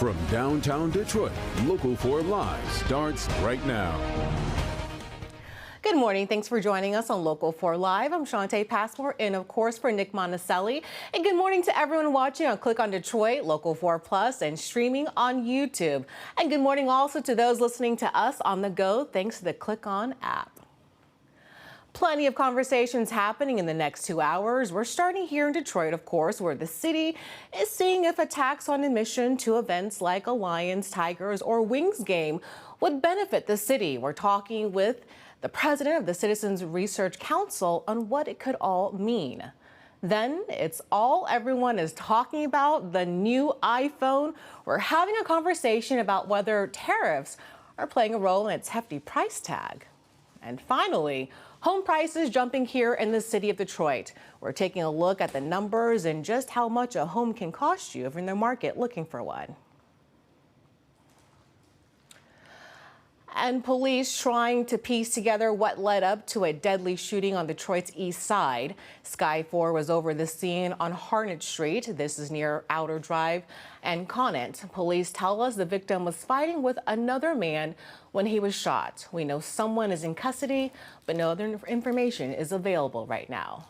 From downtown Detroit, Local 4 Live starts right now. Good morning. Thanks for joining us on Local 4 Live. I'm Shantae Passmore, and of course for Nick Monticelli. And good morning to everyone watching on Click on Detroit, Local 4 Plus, and streaming on YouTube. And good morning also to those listening to us on the go, thanks to the Click On app. Plenty of conversations happening in the next 2 hours. We're starting here in Detroit, of course, where the city is seeing if a tax on admission to events like a Lions, Tigers, or Wings game would benefit the city. We're talking with the president of the Citizens Research Council on what it could all mean. Then it's all everyone is talking about, the new iPhone. We're having a conversation about whether tariffs are playing a role in its hefty price tag. And finally, home prices jumping here in the city of Detroit. We're taking a look at the numbers and just how much a home can cost you if you're in the market looking for one. And police trying to piece together what led up to a deadly shooting on Detroit's east side. Sky 4 was over the scene on Harnett Street. This is near Outer Drive and Conant. Police tell us the victim was fighting with another man when he was shot. We know someone is in custody, but no other information is available right now.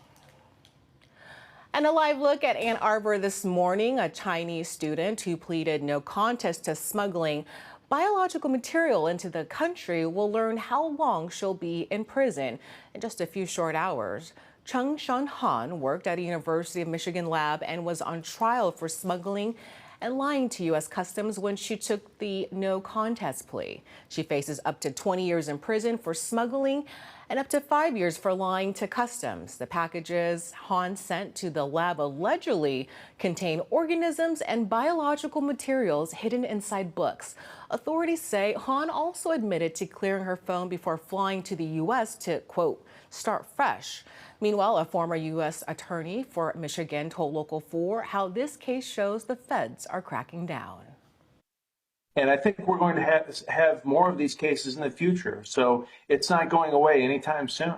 And a live look at Ann Arbor this morning. A Chinese student who pleaded no contest to smuggling biological material into the country will learn how long she'll be in prison in just a few short hours. Chung Shun Han worked at a University of Michigan lab and was on trial for smuggling and lying to U.S. Customs when she took the no contest plea. She faces up to 20 years in prison for smuggling and up to 5 years for lying to Customs. The packages Han sent to the lab allegedly contain organisms and biological materials hidden inside books. Authorities say Han also admitted to clearing her phone before flying to the U.S. to, quote, start fresh. Meanwhile, a former U.S. attorney for Michigan told Local 4 how this case shows the feds are cracking down. And I think we're going to have more of these cases in the future. So it's not going away anytime soon.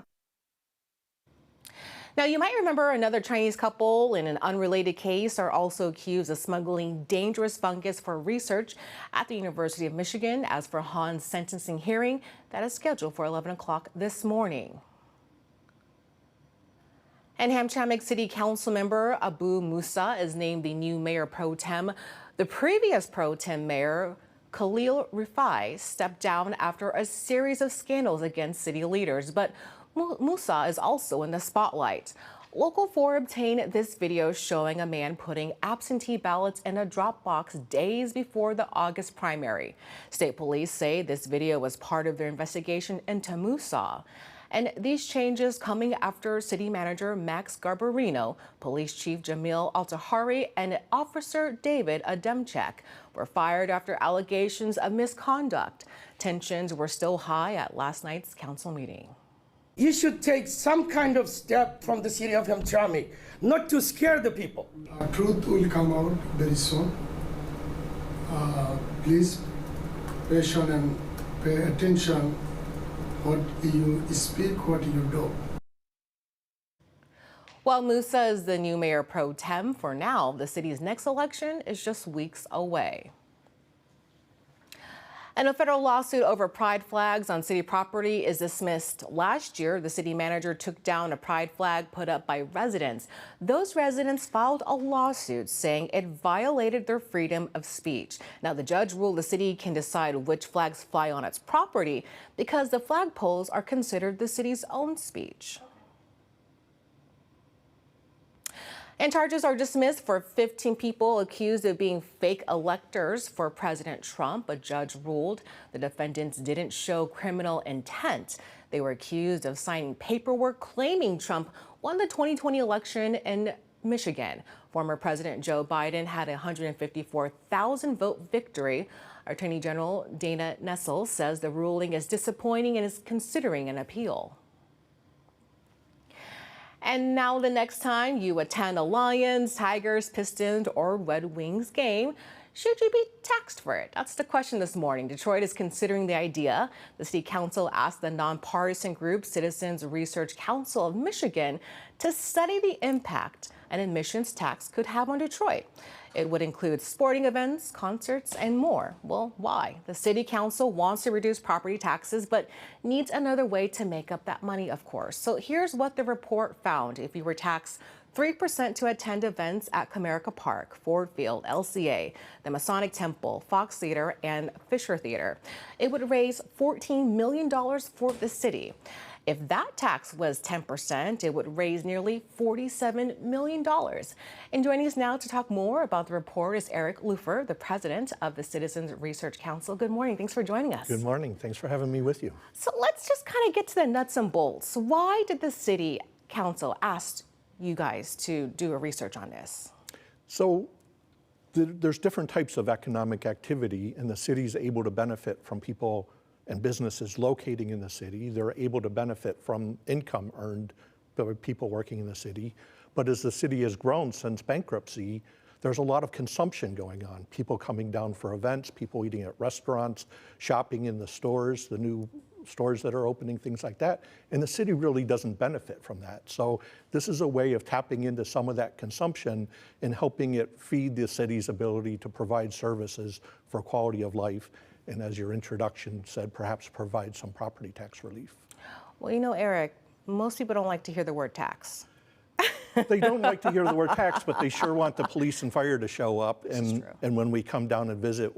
Now, you might remember another Chinese couple in an unrelated case are also accused of smuggling dangerous fungus for research at the University of Michigan. As for Han's sentencing hearing, that is scheduled for 11 o'clock this morning. And Hamtramck City Council member Abu Musa is named the new mayor pro tem. The previous pro tem mayor, Khalil Rifai, stepped down after a series of scandals against city leaders, but Musa is also in the spotlight. Local 4 obtained this video showing a man putting absentee ballots in a drop box days before the August primary. State police say this video was part of their investigation into Musa. And these changes coming after City Manager Max Garbarino, Police Chief Jamil Altahari, and Officer David Ademchek were fired after allegations of misconduct. Tensions were still high at last night's council meeting. You should take some kind of step from the city of Hamtramck, not to scare the people. Truth will come out very soon. Please patient and pay attention what you speak, what you do. While Musa is the new mayor pro tem for now, the city's next election is just weeks away. And a federal lawsuit over pride flags on city property is dismissed. Last year, the city manager took down a pride flag put up by residents. Those residents filed a lawsuit saying it violated their freedom of speech. Now, the judge ruled the city can decide which flags fly on its property because the flagpoles are considered the city's own speech. And charges are dismissed for 15 people accused of being fake electors for President Trump. A judge ruled the defendants didn't show criminal intent. They were accused of signing paperwork claiming Trump won the 2020 election in Michigan. Former President Joe Biden had a 154,000 vote victory. Attorney General Dana Nessel says the ruling is disappointing and is considering an appeal. And now the next time you attend a Lions, Tigers, Pistons, or Red Wings game, should you be taxed for it? That's the question this morning. Detroit is considering the idea. The city council asked the nonpartisan group Citizens Research Council of Michigan to study the impact an admissions tax could have on Detroit. It would include sporting events, concerts, and more. Well, why? The city council wants to reduce property taxes, but needs another way to make up that money, of course. So here's what the report found. If you were taxed 3% to attend events at Comerica Park, Ford Field, LCA, the Masonic Temple, Fox Theater, and Fisher Theater, it would raise $14 million for the city. If that tax was 10%, it would raise nearly $47 million. And joining us now to talk more about the report is Eric Lupher, the president of the Citizens Research Council. Good morning. Thanks for joining us. Good morning. Thanks for having me with you. So let's just kind of get to the nuts and bolts. Why did the city council ask you guys to do a research on this? So there's different types of economic activity, and the city's able to benefit from people and businesses locating in the city. They're able to benefit from income earned by people working in the city. But as the city has grown since bankruptcy, there's a lot of consumption going on. People coming down for events, people eating at restaurants, shopping in the stores, the new stores that are opening, things like that. And the city really doesn't benefit from that. So this is a way of tapping into some of that consumption and helping it feed the city's ability to provide services for quality of life. And as your introduction said, perhaps provide some property tax relief. Well, you know, Eric, most people don't like to hear the word tax. They don't like to hear the word tax, but they sure want the police and fire to show up. And when we come down and visit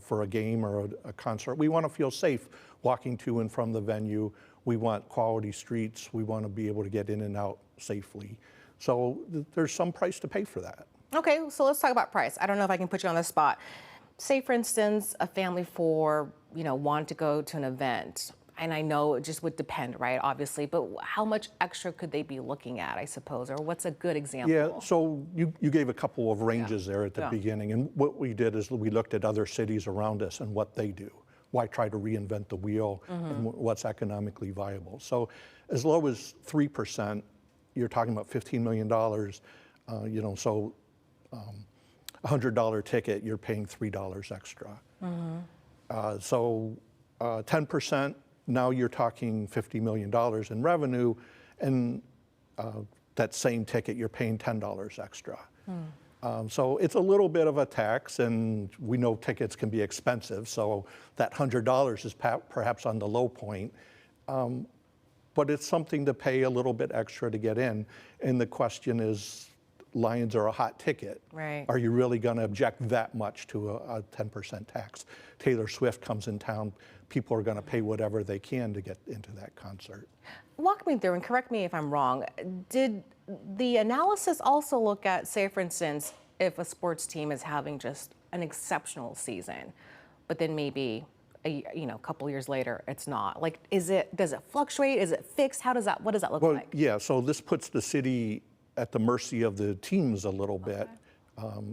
for a game or a concert, we want to feel safe walking to and from the venue. We want quality streets. We want to be able to get in and out safely. So there's some price to pay for that. Okay, so let's talk about price. I don't know if I can put you on the spot. Say, for instance, a family want to go to an event. And I know it just would depend, right, obviously, but how much extra could they be looking at, I suppose, or what's a good example? Yeah, so you gave a couple of ranges there at the beginning, and what we did is we looked at other cities around us and what they do. Why try to reinvent the wheel and what's economically viable? So as low as 3%, you're talking about $15 million, so $100 ticket, you're paying $3 extra. 10%, now you're talking $50 million in revenue, and that same ticket, you're paying $10 extra. So it's a little bit of a tax, and we know tickets can be expensive, so that $100 is perhaps on the low point. But it's something to pay a little bit extra to get in. And the question is, Lions are a hot ticket. Right. Are you really going to object that much to a 10% tax? Taylor Swift comes in town, people are going to pay whatever they can to get into that concert. Walk me through and correct me if I'm wrong. Did the analysis also look at, say, for instance, if a sports team is having just an exceptional season, but then maybe a couple years later it's not? Like, does it fluctuate? Is it fixed? What does that look like? Yeah, so this puts the city at the mercy of the teams a little bit.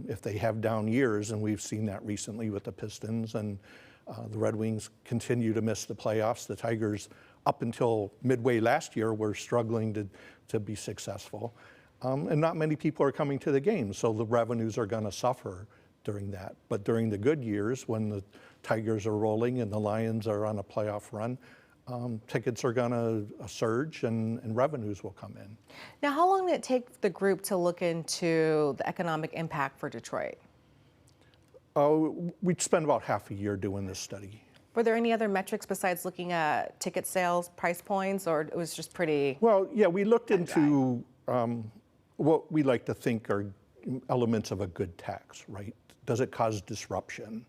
If they have down years, and we've seen that recently with the Pistons, and the Red Wings continue to miss the playoffs. The Tigers, up until midway last year, were struggling to be successful. And not many people are coming to the games, so the revenues are going to suffer during that. But during the good years, when the Tigers are rolling and the Lions are on a playoff run, tickets are going to surge and revenues will come in. Now, how long did it take the group to look into the economic impact for Detroit? We'd spend about half a year doing this study. Were there any other metrics besides looking at ticket sales, price points, or it was just pretty? Well, yeah, we looked into what we like to think are elements of a good tax, right? Does it cause disruption?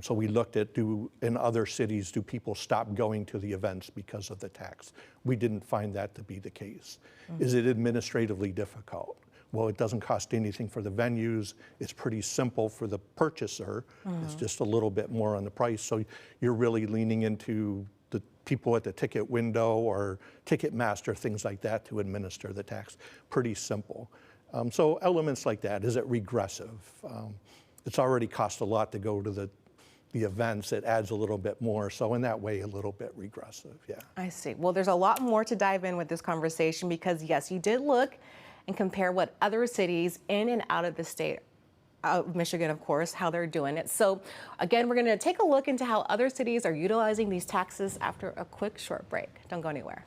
So we looked at, in other cities, do people stop going to the events because of the tax? We didn't find that to be the case. Is it administratively difficult? Well, it doesn't cost anything for the venues. It's pretty simple for the purchaser. It's just a little bit more on the price. So you're really leaning into the people at the ticket window or Ticketmaster, things like that, to administer the tax. Pretty simple. So elements like that. Is it regressive? It's already cost a lot to go to the events. It adds a little bit more. So in that way, a little bit regressive, yeah. I see. Well, there's a lot more to dive in with this conversation because, yes, you did look and compare what other cities in and out of the state of Michigan, of course, how they're doing it. So, again, we're going to take a look into how other cities are utilizing these taxes after a quick, short break. Don't go anywhere.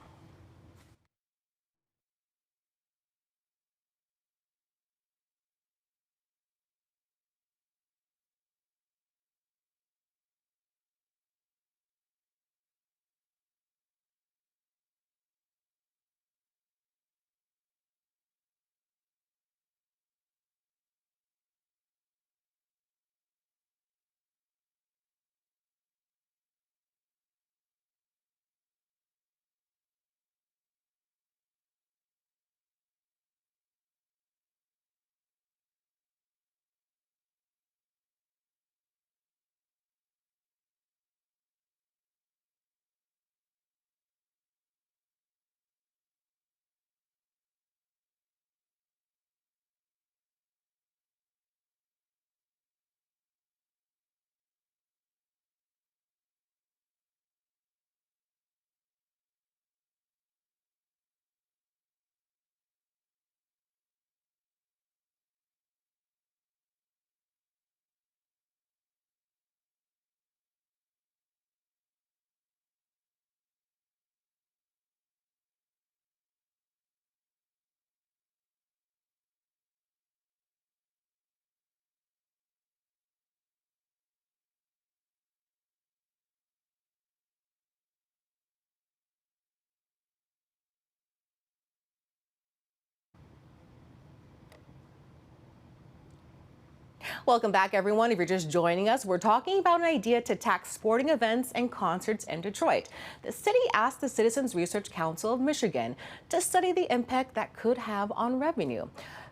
Welcome back, everyone. If you're just joining us, we're talking about an idea to tax sporting events and concerts in Detroit. The city asked the Citizens Research Council of Michigan to study the impact that could have on revenue.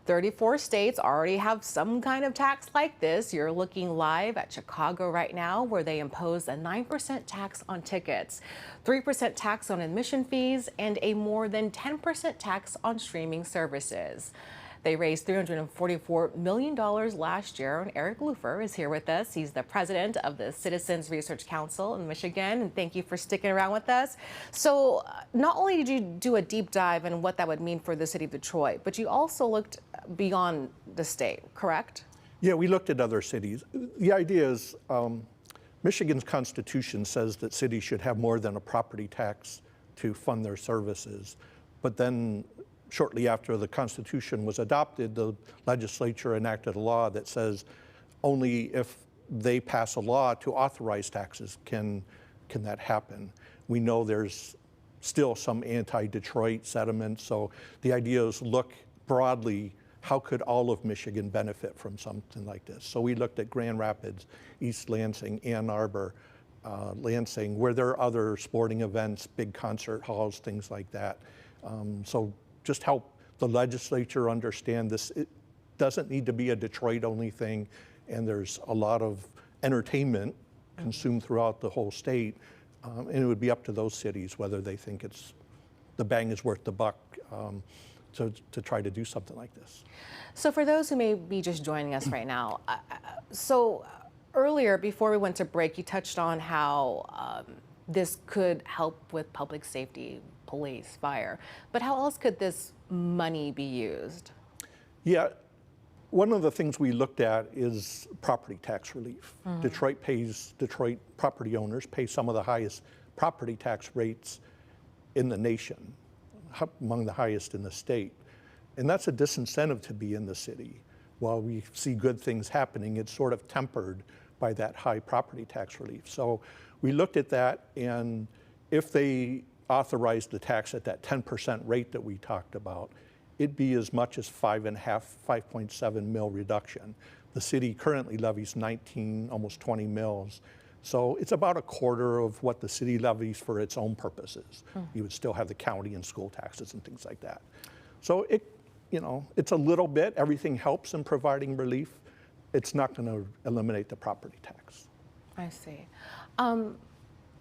34 states already have some kind of tax like this. You're looking live at Chicago right now, where they impose a 9% tax on tickets, 3% tax on admission fees, and a more than 10% tax on streaming services. They raised $344 million last year, and Eric Lufer is here with us. He's the president of the Citizens Research Council in Michigan, and thank you for sticking around with us. So not only did you do a deep dive in what that would mean for the city of Detroit, but you also looked beyond the state, correct? Yeah, we looked at other cities. The idea is Michigan's constitution says that cities should have more than a property tax to fund their services, but then shortly after the Constitution was adopted, the legislature enacted a law that says only if they pass a law to authorize taxes can that happen. We know there's still some anti-Detroit sentiment, so the idea is look broadly, how could all of Michigan benefit from something like this? So we looked at Grand Rapids, East Lansing, Ann Arbor, Lansing, where there are other sporting events, big concert halls, things like that. So just help the legislature understand this. It doesn't need to be a Detroit-only thing, and there's a lot of entertainment consumed throughout the whole state, and it would be up to those cities whether they think the bang is worth the buck to try to do something like this. So for those who may be just joining us right now, earlier, before we went to break, you touched on how this could help with public safety, police, fire. But how else could this money be used? Yeah, one of the things we looked at is property tax relief. Detroit property owners pay some of the highest property tax rates in the nation, among the highest in the state. And that's a disincentive to be in the city. While we see good things happening, it's sort of tempered by that high property tax relief. So we looked at that, and if they authorized the tax at that 10% rate that we talked about, it'd be as much as 5.7 mil reduction. The city currently levies 19, almost 20 mils. So it's about a quarter of what the city levies for its own purposes. You would still have the county and school taxes and things like that. So it's a little bit, everything helps in providing relief. It's not going to eliminate the property tax. I see.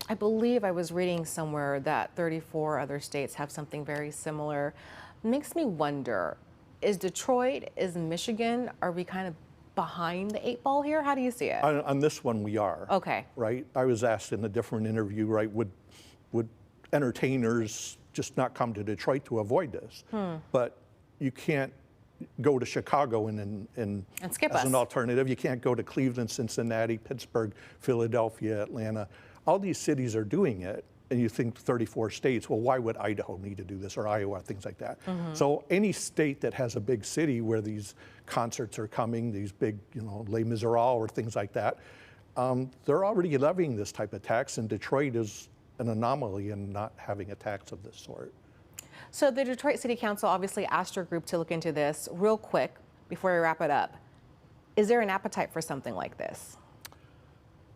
I believe I was reading somewhere that 34 other states have something very similar. Makes me wonder, is Detroit, is Michigan, are we kind of behind the 8 ball here? How do you see it? On this one, we are. Okay. Right? I was asked in a different interview, right, would entertainers just not come to Detroit to avoid this? But you can't go to Chicago and skip as us. an alternative. You can't go to Cleveland, Cincinnati, Pittsburgh, Philadelphia, Atlanta. All these cities are doing it, and you think 34 states, well, why would Idaho need to do this, or Iowa, things like that? So any state that has a big city where these concerts are coming, these big, Les Miserables or things like that, they're already levying this type of tax, and Detroit is an anomaly in not having a tax of this sort. So the Detroit City Council obviously asked your group to look into this real quick before we wrap it up. Is there an appetite for something like this?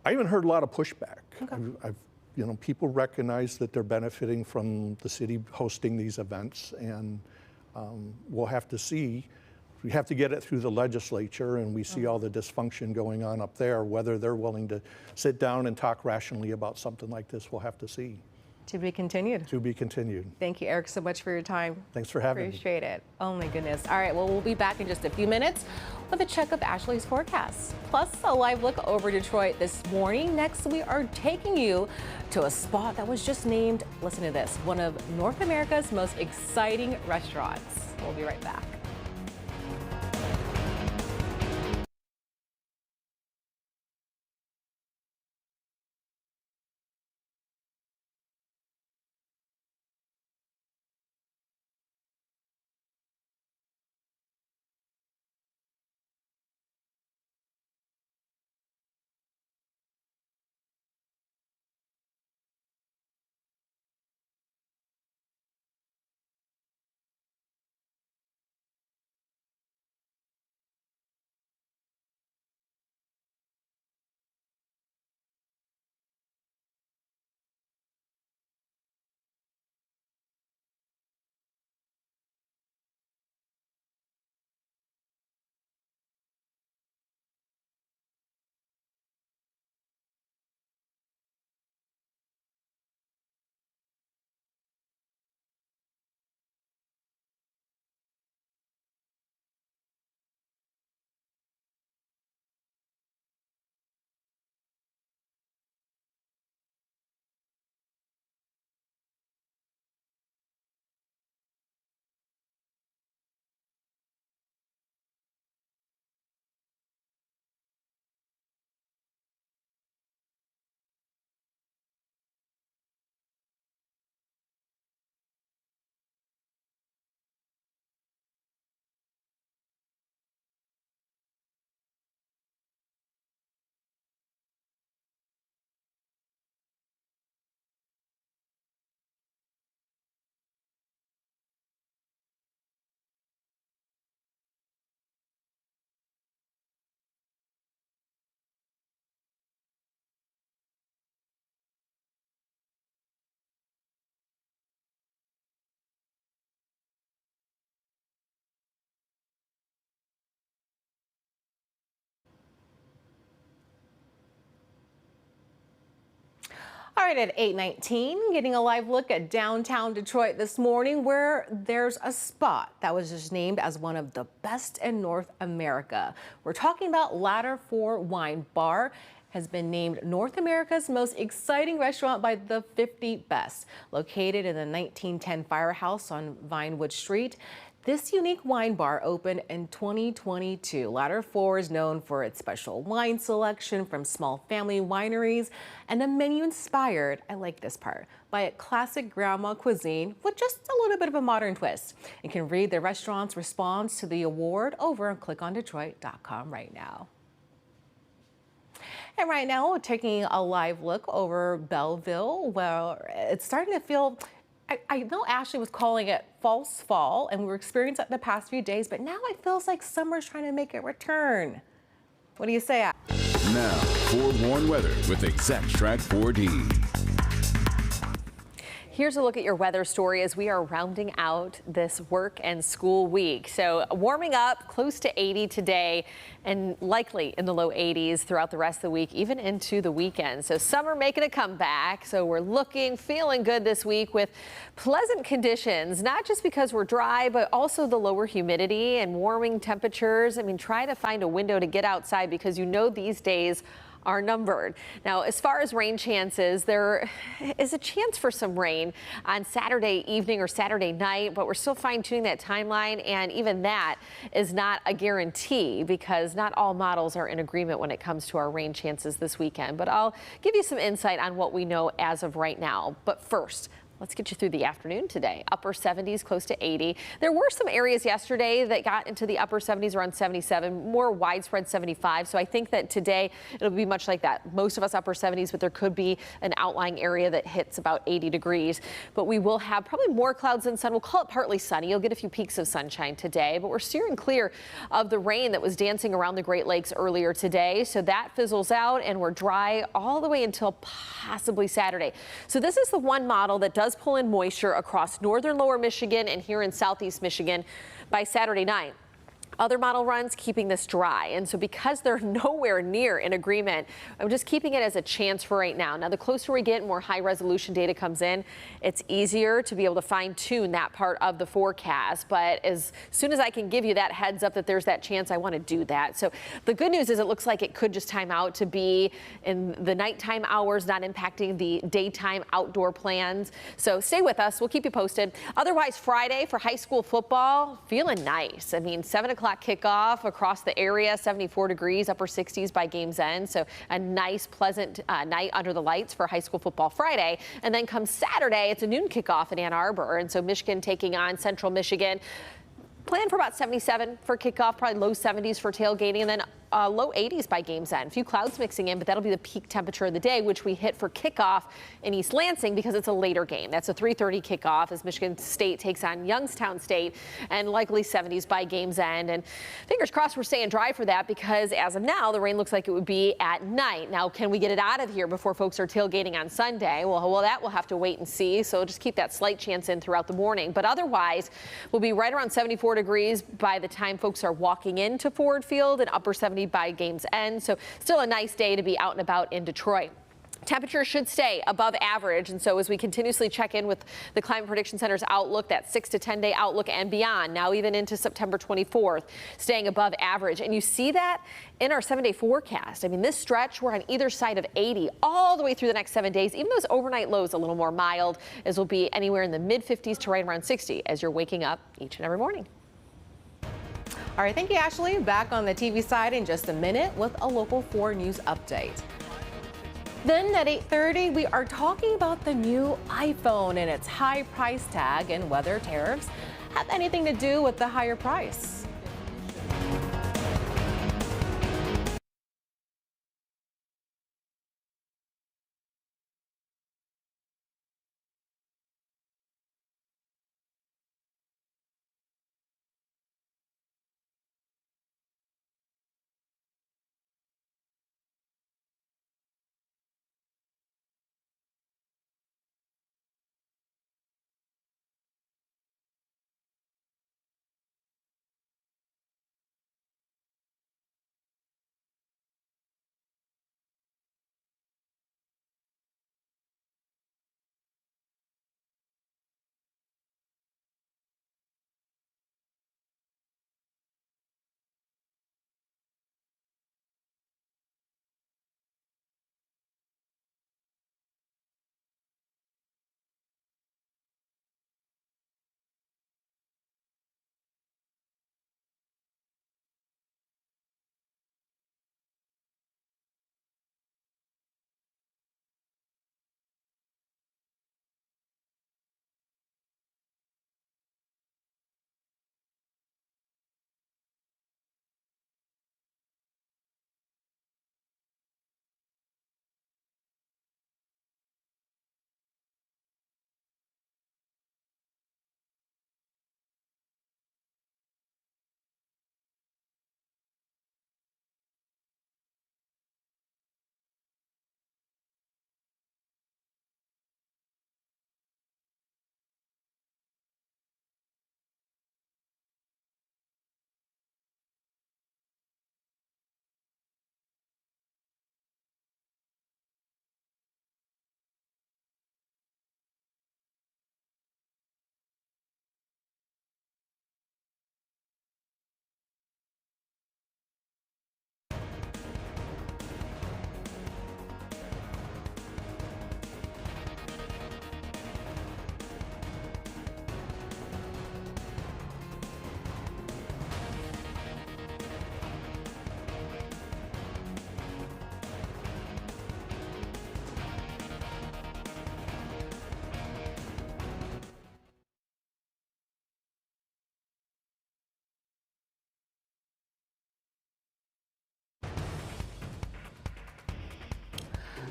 I haven't heard a lot of pushback. Okay. People recognize that they're benefiting from the city hosting these events, and we'll have to see. We have to get it through the legislature, and we see all the dysfunction going on up there. Whether they're willing to sit down and talk rationally about something like this, we'll have to see. To be continued. To be continued. Thank you, Eric, so much for your time. Thanks for having me. Appreciate it. Oh my goodness. All right, well, we'll be back in just a few minutes with a check of Ashley's forecast, plus a live look over Detroit this morning. Next, we are taking you to a spot that was just named, listen to this, one of North America's most exciting restaurants. We'll be right back. All right, at 8:19, getting a live look at downtown Detroit this morning, where there's a spot that was just named as one of the best in North America. We're talking about Ladder 4 Wine Bar. Has been named North America's most exciting restaurant by the 50 Best. Located in the 1910 firehouse on Vinewood Street, this unique wine bar opened in 2022. Ladder 4 is known for its special wine selection from small family wineries and a menu inspired, I like this part, by a classic grandma cuisine with just a little bit of a modern twist. You can read the restaurant's response to the award over on clickondetroit.com right now. And right now, we're taking a live look over Belleville, where it's starting to feel, I know Ashley was calling it false fall, and we were experiencing it the past few days, but now it feels like summer's trying to make a return. What do you say, Ash? Now, forewarned weather with Exact Track 4D. Here's a look at your weather story as we are rounding out this work and school week. So warming up close to 80 today and likely in the low 80s throughout the rest of the week, even into the weekend. So summer making a comeback. So we're feeling good this week with pleasant conditions, not just because we're dry, but also the lower humidity and warming temperatures. I mean, try to find a window to get outside because you know these days are numbered. Now, as far as rain chances, there is a chance for some rain on Saturday evening or Saturday night, but we're still fine-tuning that timeline, and even that is not a guarantee because not all models are in agreement when it comes to our rain chances this weekend. But I'll give you some insight on what we know as of right now. But first, let's get you through the afternoon today. Upper 70s, close to 80. There were some areas yesterday that got into the upper 70s, around 77, more widespread 75. So I think that today it'll be much like that. Most of us upper 70s, but there could be an outlying area that hits about 80 degrees. But we will have probably more clouds than sun. We'll call it partly sunny. You'll get a few peaks of sunshine today, but we're steering clear of the rain that was dancing around the Great Lakes earlier today. So that fizzles out and we're dry all the way until possibly Saturday. So this is the one model that does pull in moisture across northern lower Michigan and here in southeast Michigan by Saturday night. Other model runs keeping this dry, and so because they're nowhere near in agreement, I'm just keeping it as a chance for right now. Now, the closer we get, more high resolution data comes in, it's easier to be able to fine tune that part of the forecast. But as soon as I can give you that heads up that there's that chance, I want to do that. So the good news is it looks like it could just time out to be in the nighttime hours, not impacting the daytime outdoor plans. So stay with us. We'll keep you posted. Otherwise, Friday for high school football, feeling nice. I mean, 7 o'clock kickoff across the area, 74 degrees, upper 60s by game's end. So a nice, pleasant night under the lights for high school football Friday. And then come Saturday, it's a noon kickoff in Ann Arbor. And so Michigan taking on Central Michigan. Plan for about 77 for kickoff, probably low 70s for tailgating, and then low 80s by game's end. A few clouds mixing in, but that'll be the peak temperature of the day, which we hit for kickoff in East Lansing because it's a later game. That's a 3:30 kickoff as Michigan State takes on Youngstown State, and likely 70s by game's end. And fingers crossed we're staying dry for that because as of now, the rain looks like it would be at night. Now, can we get it out of here before folks are tailgating on Sunday? Well, that we'll have to wait and see. So just keep that slight chance in throughout the morning. But otherwise, we'll be right around 74 degrees by the time folks are walking into Ford Field, and upper 70 by game's end. So still a nice day to be out and about in Detroit. Temperature should stay above average, and so as we continuously check in with the Climate Prediction Center's outlook, that 6 to 10 day outlook and beyond, now even into September 24th, staying above average. And you see that in our 7-day forecast. I mean, this stretch, we're on either side of 80 all the way through the next 7 days. Even those overnight lows a little more mild, as will be anywhere in the mid 50s to right around 60 as you're waking up each and every morning. All right, thank you, Ashley. Back on the TV side in just a minute with a Local 4 News update. Then at 8:30, we are talking about the new iPhone and its high price tag and whether tariffs have anything to do with the higher price.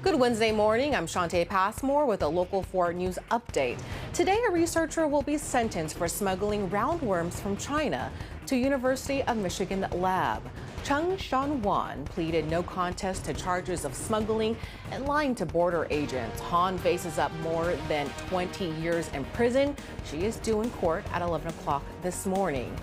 Good Wednesday morning. I'm Shantae Passmore with a Local 4 News update. Today, a researcher will be sentenced for smuggling roundworms from China to University of Michigan lab. Chung Shan-wan pleaded no contest to charges of smuggling and lying to border agents. Han faces up more than 20 years in prison. She is due in court at 11 o'clock this morning.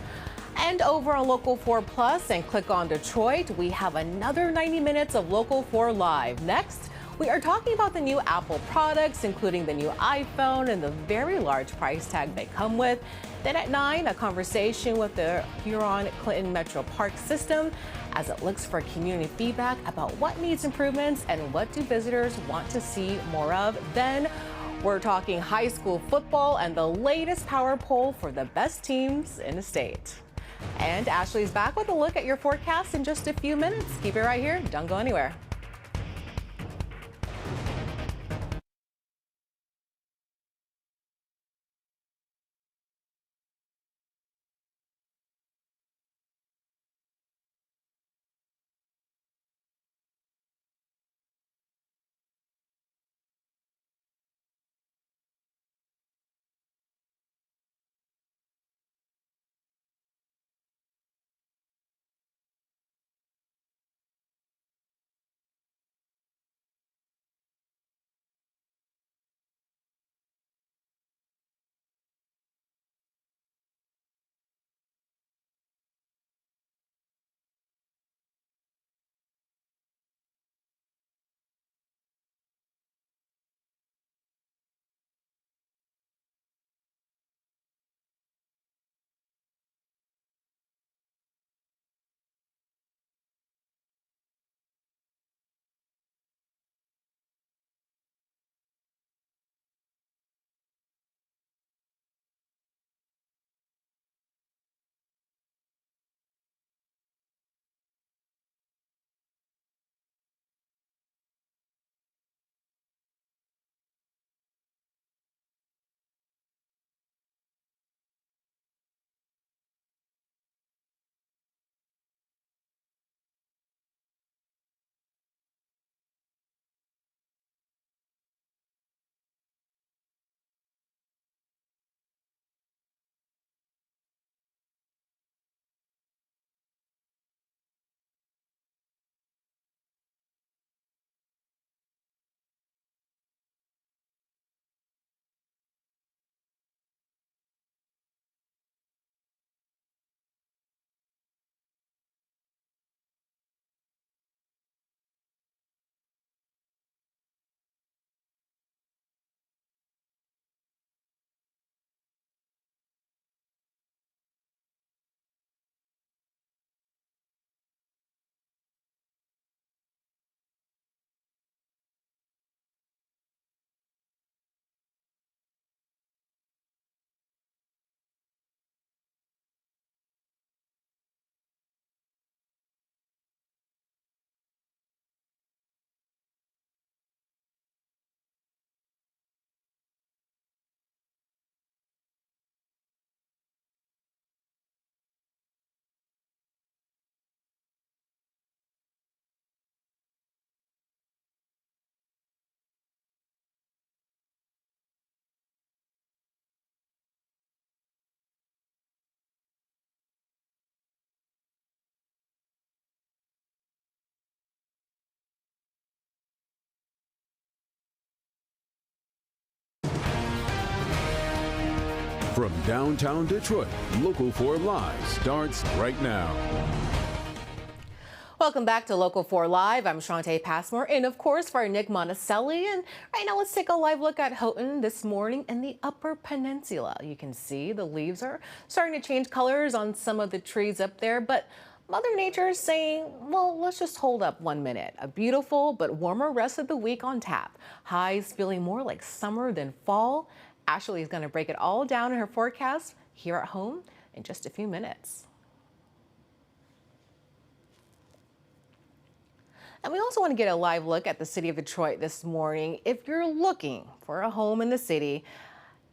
And over on Local 4 Plus and click on Detroit, we have another 90 minutes of Local 4 Live. Next, we are talking about the new Apple products, including the new iPhone and the very large price tag they come with. Then at 9, a conversation with the Huron-Clinton Metro Park system as it looks for community feedback about what needs improvements and what do visitors want to see more of. Then we're talking high school football and the latest power poll for the best teams in the state. And Ashley's back with a look at your forecast in just a few minutes. Keep it right here. Don't go anywhere. From downtown Detroit, Local 4 Live starts right now. Welcome back to Local 4 Live. I'm Shantae Passmore, and of course for Nick Monticelli. And right now, let's take a live look at Houghton this morning in the Upper Peninsula. You can see the leaves are starting to change colors on some of the trees up there, but Mother Nature is saying, well, let's just hold up 1 minute. A beautiful but warmer rest of the week on tap. Highs feeling more like summer than fall. Ashley is going to break it all down in her forecast here at home in just a few minutes. And we also want to get a live look at the city of Detroit this morning. If you're looking for a home in the city,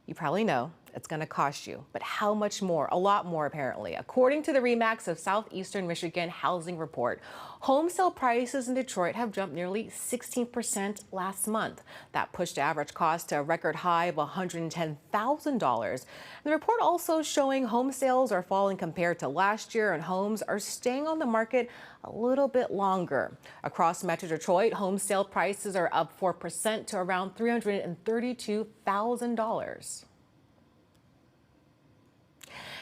you probably know It's going to cost you. But how much more? A lot more, apparently. According to the RE/MAX of Southeastern Michigan Housing Report, home sale prices in Detroit have jumped nearly 16% last month. That pushed average cost to a record high of $110,000. The report also showing home sales are falling compared to last year, and homes are staying on the market a little bit longer. Across Metro Detroit, home sale prices are up 4% to around $332,000.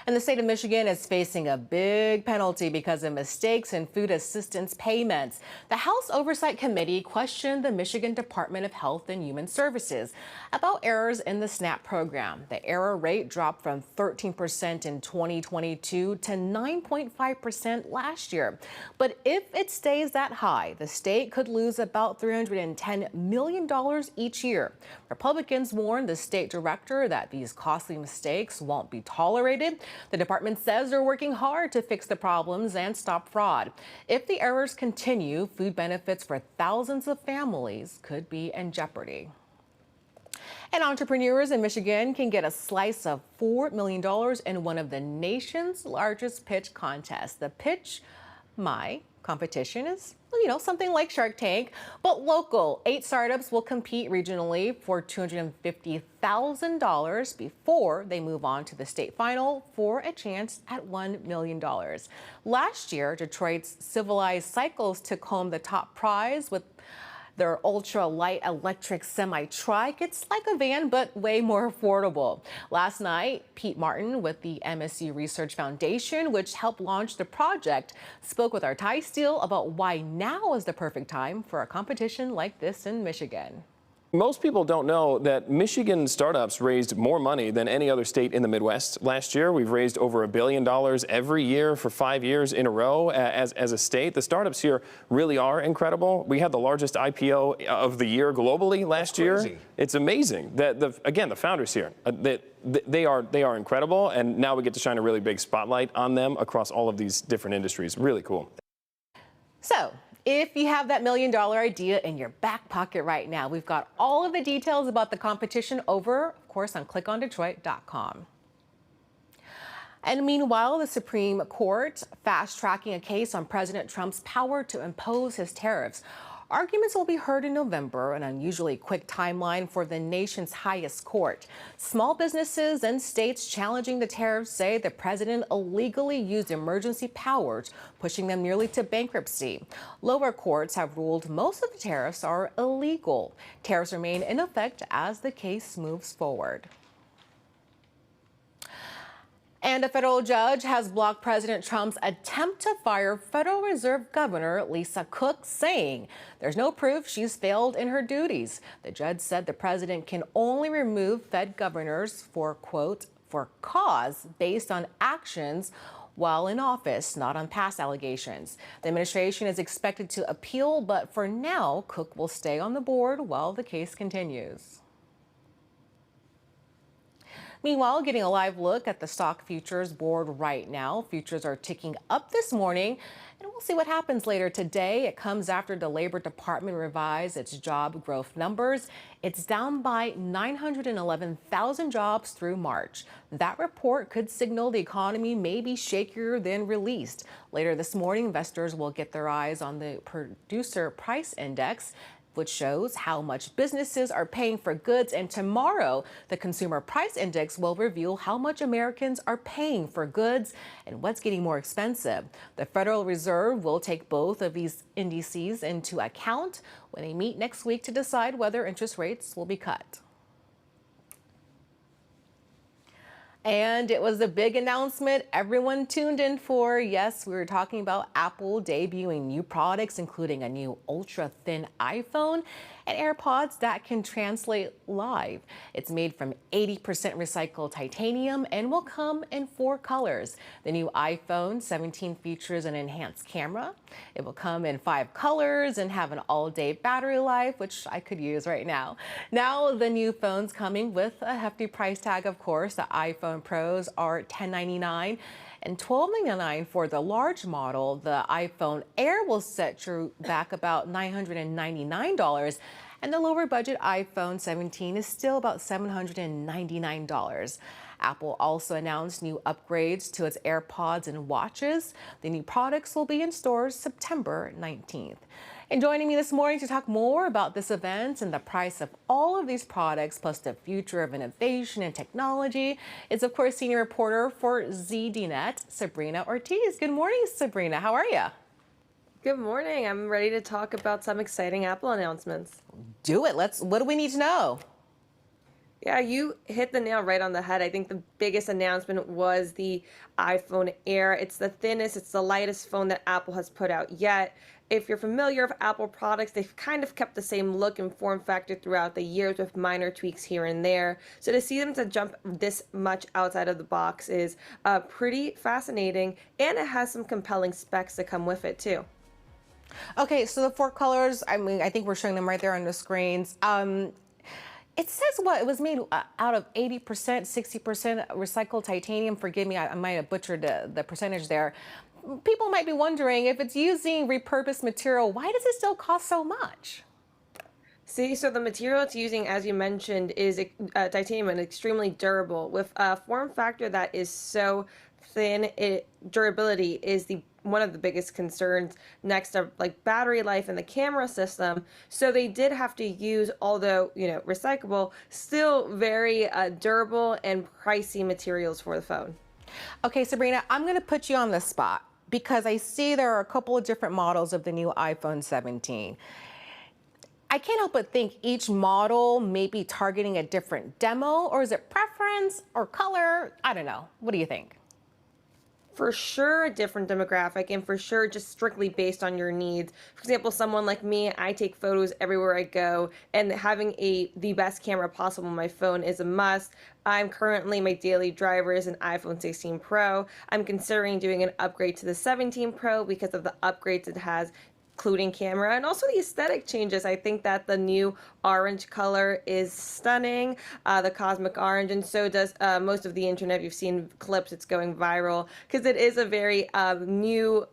And the state of Michigan is facing a big penalty because of mistakes in food assistance payments. The House Oversight Committee questioned the Michigan Department of Health and Human Services about errors in the SNAP program. The error rate dropped from 13% in 2022 to 9.5% last year. But if it stays that high, the state could lose about $310 million each year. Republicans warned the state director that these costly mistakes won't be tolerated. The department says they're working hard to fix the problems and stop fraud. If the errors continue, food benefits for thousands of families could be in jeopardy. And entrepreneurs in Michigan can get a slice of $4 million in one of the nation's largest pitch contests. The Pitch My competition is, something like Shark Tank, but local. 8 startups will compete regionally for $250,000 before they move on to the state final for a chance at $1 million. Last year, Detroit's Civilized Cycles took home the top prize with their ultra-light electric semi-trike. It's like a van, but way more affordable. Last night, Pete Martin with the MSU Research Foundation, which helped launch the project, spoke with our Ty Steele about why now is the perfect time for a competition like this in Michigan. Most people don't know that Michigan startups raised more money than any other state in the Midwest. Last year, we've raised over $1 billion every year for 5 years in a row as a state. The startups here really are incredible. We had the largest IPO of the year globally last year. It's amazing that, the founders here, they are incredible, and now we get to shine a really big spotlight on them across all of these different industries. Really cool. So, if you have that $1 million idea in your back pocket right now, we've got all of the details about the competition over, of course, on clickondetroit.com. And meanwhile, the Supreme Court fast-tracking a case on President Trump's power to impose his tariffs. Arguments will be heard in November, an unusually quick timeline for the nation's highest court. Small businesses and states challenging the tariffs say the president illegally used emergency powers, pushing them nearly to bankruptcy. Lower courts have ruled most of the tariffs are illegal. Tariffs remain in effect as the case moves forward. And a federal judge has blocked President Trump's attempt to fire Federal Reserve Governor Lisa Cook, saying there's no proof she's failed in her duties. The judge said the president can only remove Fed governors for, quote, for cause based on actions while in office, not on past allegations. The administration is expected to appeal, but for now, Cook will stay on the board while the case continues. Meanwhile, getting a live look at the stock futures board right now. Futures are ticking up this morning, and we'll see what happens later today. It comes after the Labor Department revised its job growth numbers. It's down by 911,000 jobs through March. That report could signal the economy may be shakier than released. Later this morning, investors will get their eyes on the Producer Price Index, which shows how much businesses are paying for goods. And tomorrow, the Consumer Price Index will reveal how much Americans are paying for goods and what's getting more expensive. The Federal Reserve will take both of these indices into account when they meet next week to decide whether interest rates will be cut. And it was a big announcement everyone tuned in for. Yes, we were talking about Apple debuting new products, including a new ultra-thin iPhone and AirPods that can translate live. It's made from 80% recycled titanium and will come in 4 colors. The new iPhone 17 features an enhanced camera. It will come in 5 colors and have an all-day battery life, which I could use right now. Now, the new phone's coming with a hefty price tag, of course. The iPhone iPhone Pros are $1099 and $1299 for the large model. The iPhone Air will set you back about $999, and the lower budget iPhone 17 is still about $799. Apple also announced new upgrades to its AirPods and watches. The new products will be in stores September 19th. And joining me this morning to talk more about this event and the price of all of these products, plus the future of innovation and technology, is of course senior reporter for ZDNet, Sabrina Ortiz. Good morning, Sabrina. How are you? Good morning. I'm ready to talk about some exciting Apple announcements. Do it. What do we need to know? Yeah, you hit the nail right on the head. I think the biggest announcement was the iPhone Air. It's the thinnest, it's the lightest phone that Apple has put out yet. If you're familiar with Apple products, they've kind of kept the same look and form factor throughout the years with minor tweaks here and there. So to see them to jump this much outside of the box is pretty fascinating, and it has some compelling specs that come with it too. Okay, so the 4 colors, I mean, I think we're showing them right there on the screens. It says it was made out of 80%, 60% recycled titanium. Forgive me, I might have butchered the percentage there. People might be wondering, if it's using repurposed material, why does it still cost so much? See, so the material it's using, as you mentioned, is titanium, and extremely durable. With a form factor that is so thin, durability is one of the biggest concerns next to like battery life and the camera system. So they did have to use, although recyclable, still very durable and pricey materials for the phone. Okay, Sabrina, I'm going to put you on the spot because I see there are a couple of different models of the new iPhone 17. I can't help but think each model may be targeting a different demo, or is it preference or color? I don't know. What do you think? For sure a different demographic, and for sure just strictly based on your needs. For example, someone like me, I take photos everywhere I go, and having the best camera possible on my phone is a must. My daily driver is an iPhone 16 Pro. I'm considering doing an upgrade to the 17 Pro because of the upgrades it has, including camera and also the aesthetic changes. I think that the new orange color is stunning, the cosmic orange, and so does most of the internet. You've seen clips, it's going viral because it is a very new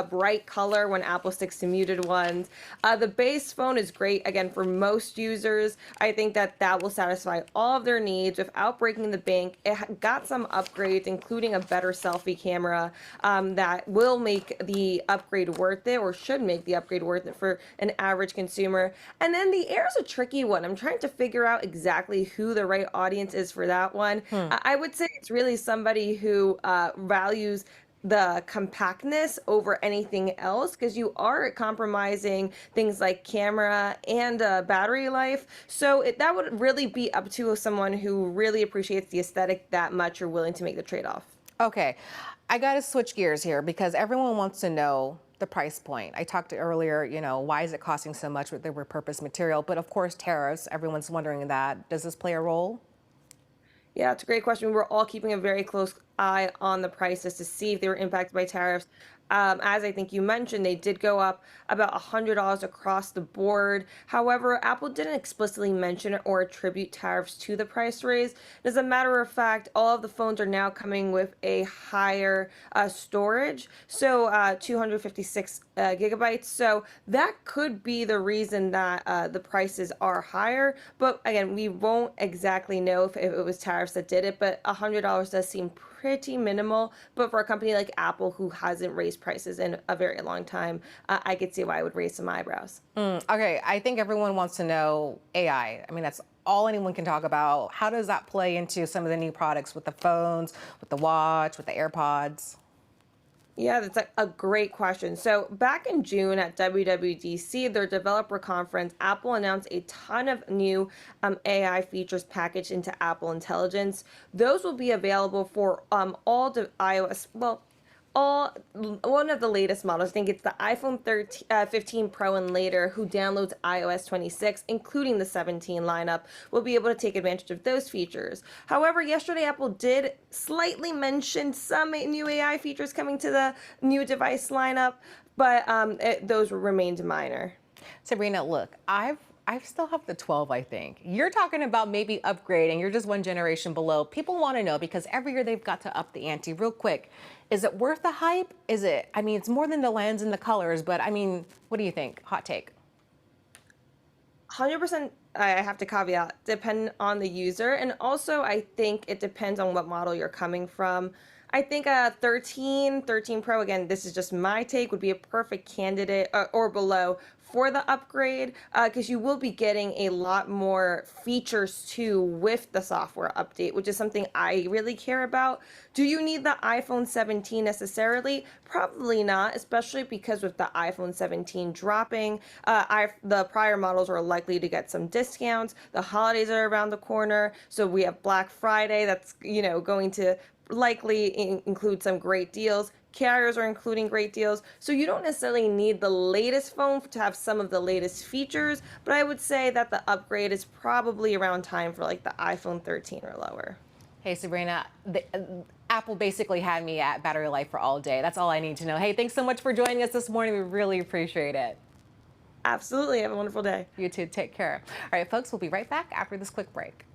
bright color when Apple sticks to muted ones. The base phone is great, again, for most users. I think that will satisfy all of their needs without breaking the bank. It got some upgrades, including a better selfie camera that will make the upgrade worth it, or should make the upgrade worth it for an average consumer. And then the Air is a tricky one. I'm trying to figure out exactly who the right audience is for that one. I would say it's really somebody who values the compactness over anything else, because you are compromising things like camera and battery life. So that would really be up to someone who really appreciates the aesthetic that much or willing to make the trade-off. Okay, I got to switch gears here because everyone wants to know the price point. I talked earlier, why is it costing so much with the repurposed material? But of course, tariffs, everyone's wondering that. Does this play a role? Yeah, it's a great question. We're all keeping a very close eye on the prices to see if they were impacted by tariffs. As I think you mentioned, they did go up about $100 across the board. However, Apple didn't explicitly mention or attribute tariffs to the price raise. As a matter of fact, all of the phones are now coming with a higher storage, so 256 gigabytes. So that could be the reason that the prices are higher. But again, we won't exactly know if it was tariffs that did it, but $100 does seem pretty minimal. But for a company like Apple, who hasn't raised prices in a very long time, I could see why it would raise some eyebrows. Okay, I think everyone wants to know AI. I mean, that's all anyone can talk about. How does that play into some of the new products with the phones, with the watch, with the AirPods? Yeah, that's a great question. So back in June at WWDC, their developer conference, Apple announced a ton of new AI features packaged into Apple Intelligence. Those will be available for all the iOS, one of the latest models. I think it's the iPhone 15 Pro and later who downloads iOS 26, including the 17 lineup, will be able to take advantage of those features. However, yesterday Apple did slightly mention some new AI features coming to the new device lineup, but those remained minor. Sabrina, look, I've I still have the 12, I think. You're talking about maybe upgrading. You're just one generation below. People want to know because every year they've got to up the ante real quick. Is it worth the hype? Is it? I mean, it's more than the lens and the colors, but I mean, what do you think? Hot take. 100%, I have to caveat, depend on the user. And also, I think it depends on what model you're coming from. I think a 13 Pro, again, this is just my take, would be a perfect candidate or below for the upgrade, because you will be getting a lot more features too with the software update, which is something I really care about. Do you need the iPhone 17 necessarily? Probably not, especially because with the iPhone 17 dropping, the prior models are likely to get some discounts. The holidays are around the corner, so we have Black Friday that's going to likely include some great deals. Carriers are including great deals. So you don't necessarily need the latest phone to have some of the latest features, but I would say that the upgrade is probably around time for like the iPhone 13 or lower. Hey, Sabrina, Apple basically had me at battery life for all day. That's all I need to know. Hey, thanks so much for joining us this morning. We really appreciate it. Absolutely. Have a wonderful day. You too. Take care. All right, folks, we'll be right back after this quick break.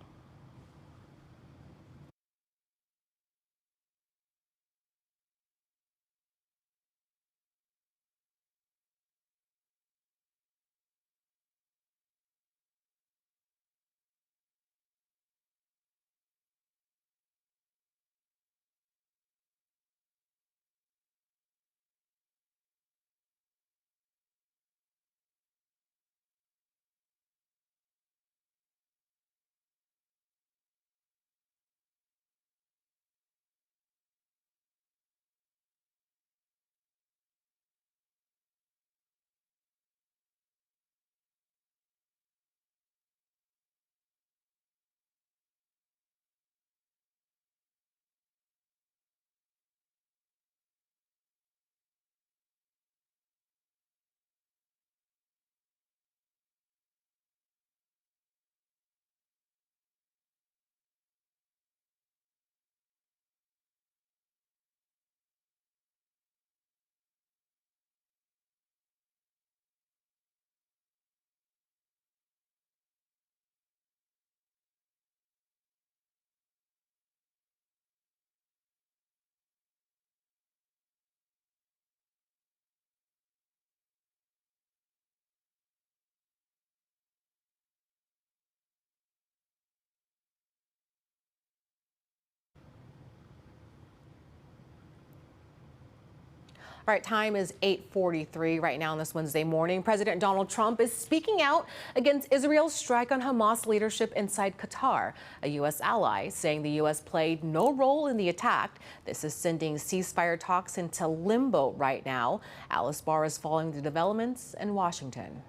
All right, time is 8:43 right now on this Wednesday morning. President Donald Trump is speaking out against Israel's strike on Hamas leadership inside Qatar, a U.S. ally, saying the U.S. played no role in the attack. This is sending ceasefire talks into limbo right now. Alice Barr is following the developments in Washington.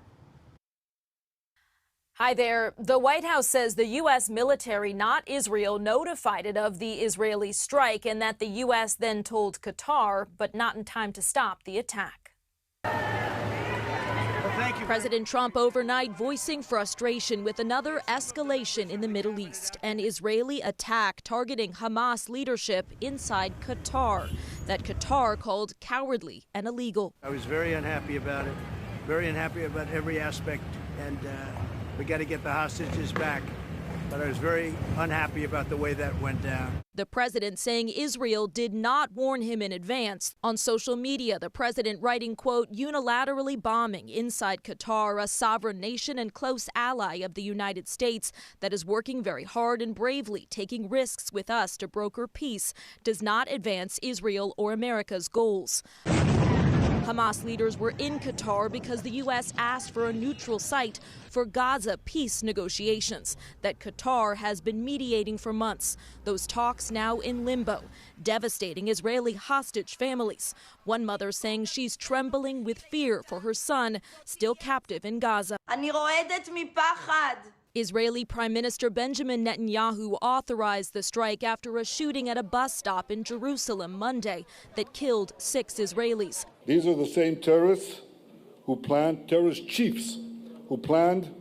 Hi there. The White House says the U.S. military, not Israel, notified it of the Israeli strike and that the U.S. then told Qatar, but not in time to stop the attack. President Trump overnight voicing frustration with another escalation in the Middle East, an Israeli attack targeting Hamas leadership inside Qatar, that Qatar called cowardly and illegal. I was very unhappy about it, very unhappy about every aspect, and we got to get the hostages back. But I was very unhappy about the way that went down. The president saying Israel did not warn him in advance. On social media, the president writing, quote, unilaterally bombing inside Qatar, a sovereign nation and close ally of the United States that is working very hard and bravely taking risks with us to broker peace, does not advance Israel or America's goals. Hamas leaders were in Qatar because the U.S. asked for a neutral site for Gaza peace negotiations that Qatar has been mediating for months. Those talks now in limbo, devastating Israeli hostage families. One mother saying she's trembling with fear for her son, still captive in Gaza. Israeli Prime Minister Benjamin Netanyahu authorized the strike after a shooting at a bus stop in Jerusalem Monday that killed 6 Israelis. These are the same terrorists who planned, terrorist chiefs who planned,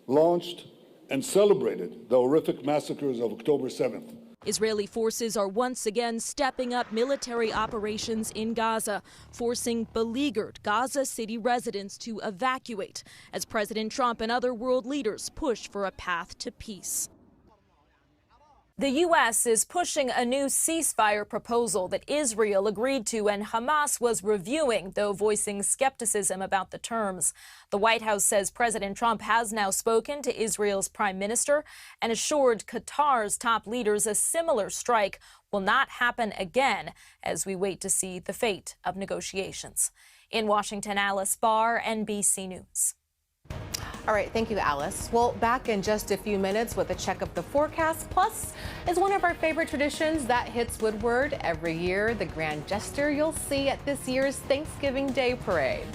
launched, and celebrated the horrific massacres of October 7th. Israeli forces are once again stepping up military operations in Gaza, forcing beleaguered Gaza City residents to evacuate as President Trump and other world leaders push for a path to peace. The U.S. is pushing a new ceasefire proposal that Israel agreed to and Hamas was reviewing, though voicing skepticism about the terms. The White House says President Trump has now spoken to Israel's prime minister and assured Qatar's top leaders a similar strike will not happen again as we wait to see the fate of negotiations. In Washington, Alice Barr, NBC News. All right, thank you, Alice. Well, back in just a few minutes with a check of the forecast. Plus, is one of our favorite traditions that hits Woodward every year, the Grand Jester you'll see at this year's Thanksgiving Day Parade.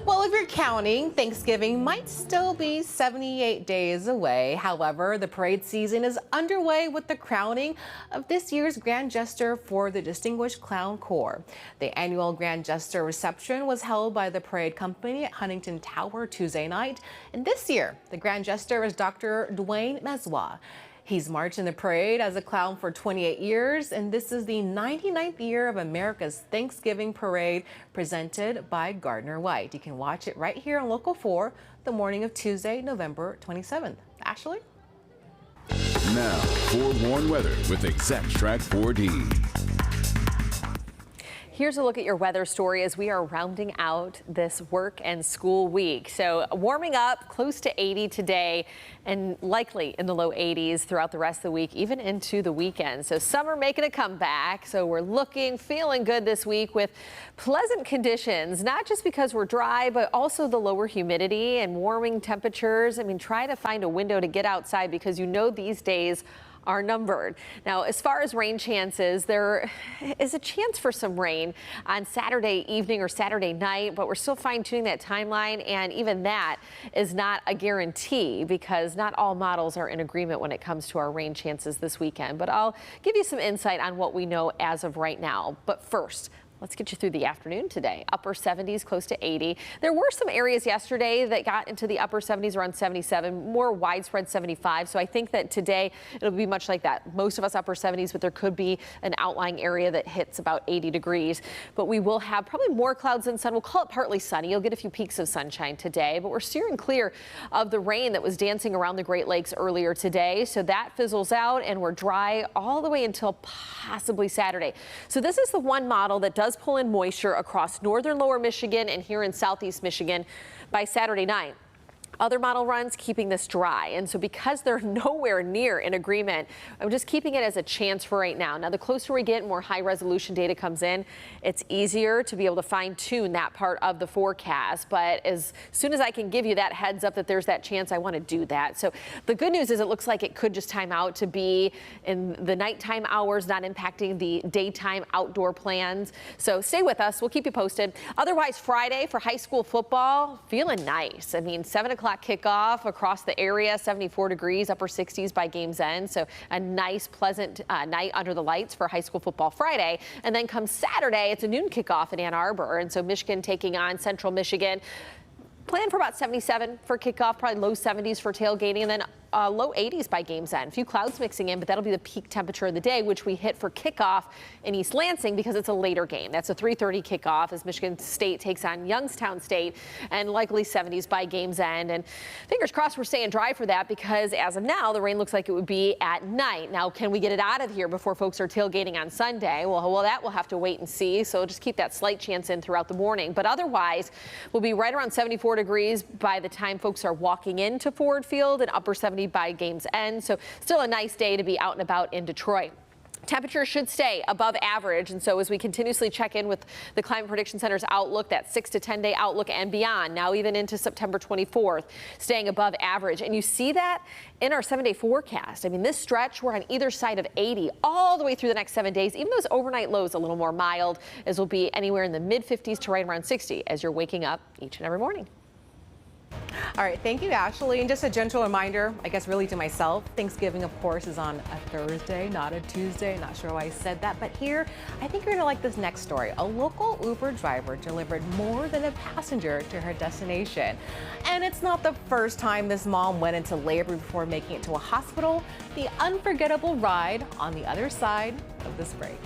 Well, if you're counting, Thanksgiving might still be 78 days away. However, the parade season is underway with the crowning of this year's Grand Jester for the Distinguished Clown Corps. The annual Grand Jester reception was held by the parade company at Huntington Tower Tuesday night. And this year, the Grand Jester is Dr. Dwayne Meswa. He's marched in the parade as a clown for 28 years, and this is the 99th year of America's Thanksgiving Parade presented by Gardner White. You can watch it right here on Local 4 the morning of Tuesday, November 27th. Ashley? Now, forewarned weather with Exact Track 4D. Here's a look at your weather story as we are rounding out this work and school week. So warming up close to 80 today and likely in the low 80s throughout the rest of the week, even into the weekend. So summer making a comeback. So we're feeling good this week with pleasant conditions, not just because we're dry, but also the lower humidity and warming temperatures. I mean, try to find a window to get outside because you know these days are numbered. Now, as far as rain chances, there is a chance for some rain on Saturday evening or Saturday night, but we're still fine-tuning that timeline, and even that is not a guarantee because not all models are in agreement when it comes to our rain chances this weekend. But I'll give you some insight on what we know as of right now. But first, let's get you through the afternoon today. Upper 70s, close to 80. There were some areas yesterday that got into the upper 70s, around 77, more widespread 75. So I think that today it'll be much like that. Most of us upper 70s, but there could be an outlying area that hits about 80 degrees. But we will have probably more clouds than sun. We'll call it partly sunny. You'll get a few peaks of sunshine today, but we're steering clear of the rain that was dancing around the Great Lakes earlier today. So that fizzles out and we're dry all the way until possibly Saturday. So this is the one model that does does pull in moisture across northern lower Michigan and here in southeast Michigan by Saturday night. Other model runs keeping this dry, and so because they're nowhere near in agreement, I'm just keeping it as a chance for right now. Now, the closer we get, more high resolution data comes in, it's easier to be able to fine tune that part of the forecast. But as soon as I can give you that heads up that there's that chance, I want to do that. So the good news is it looks like it could just time out to be in the nighttime hours, not impacting the daytime outdoor plans. So stay with us. We'll keep you posted. Otherwise, Friday for high school football, feeling nice. I mean, 7 o'clock kickoff across the area, 74 degrees, upper 60s by game's end. So a nice, pleasant night under the lights for high school football Friday. And then come Saturday, it's a noon kickoff in Ann Arbor. And so Michigan taking on Central Michigan. Plan for about 77 for kickoff, probably low 70s for tailgating, and then low 80s by game's end. A few clouds mixing in, but that'll be the peak temperature of the day, which we hit for kickoff in East Lansing because it's a later game. That's a 3:30 kickoff as Michigan State takes on Youngstown State, and likely 70s by game's end. And fingers crossed we're staying dry for that because as of now, the rain looks like it would be at night. Now, can we get it out of here before folks are tailgating on Sunday? Well, that we'll have to wait and see. So just keep that slight chance in throughout the morning. But otherwise, we'll be right around 74 degrees by the time folks are walking into Ford Field and upper 70 by game's end. So still a nice day to be out and about in Detroit. Temperatures should stay above average, and so as we continuously check in with the Climate Prediction Center's outlook, that 6 to 10 day outlook and beyond, now even into September 24th, staying above average. And you see that in our 7-day forecast. I mean, this stretch, we're on either side of 80 all the way through the next 7 days. Even those overnight lows a little more mild, as we'll be anywhere in the mid 50s to right around 60 as you're waking up each and every morning. All right, thank you, Ashley. And just a gentle reminder, I guess really to myself, Thanksgiving, of course, is on a Thursday, not a Tuesday. Not sure why I said that, but here, I think you're gonna like this next story. A local Uber driver delivered more than a passenger to her destination. And it's not the first time this mom went into labor before making it to a hospital. The unforgettable ride on the other side of this break.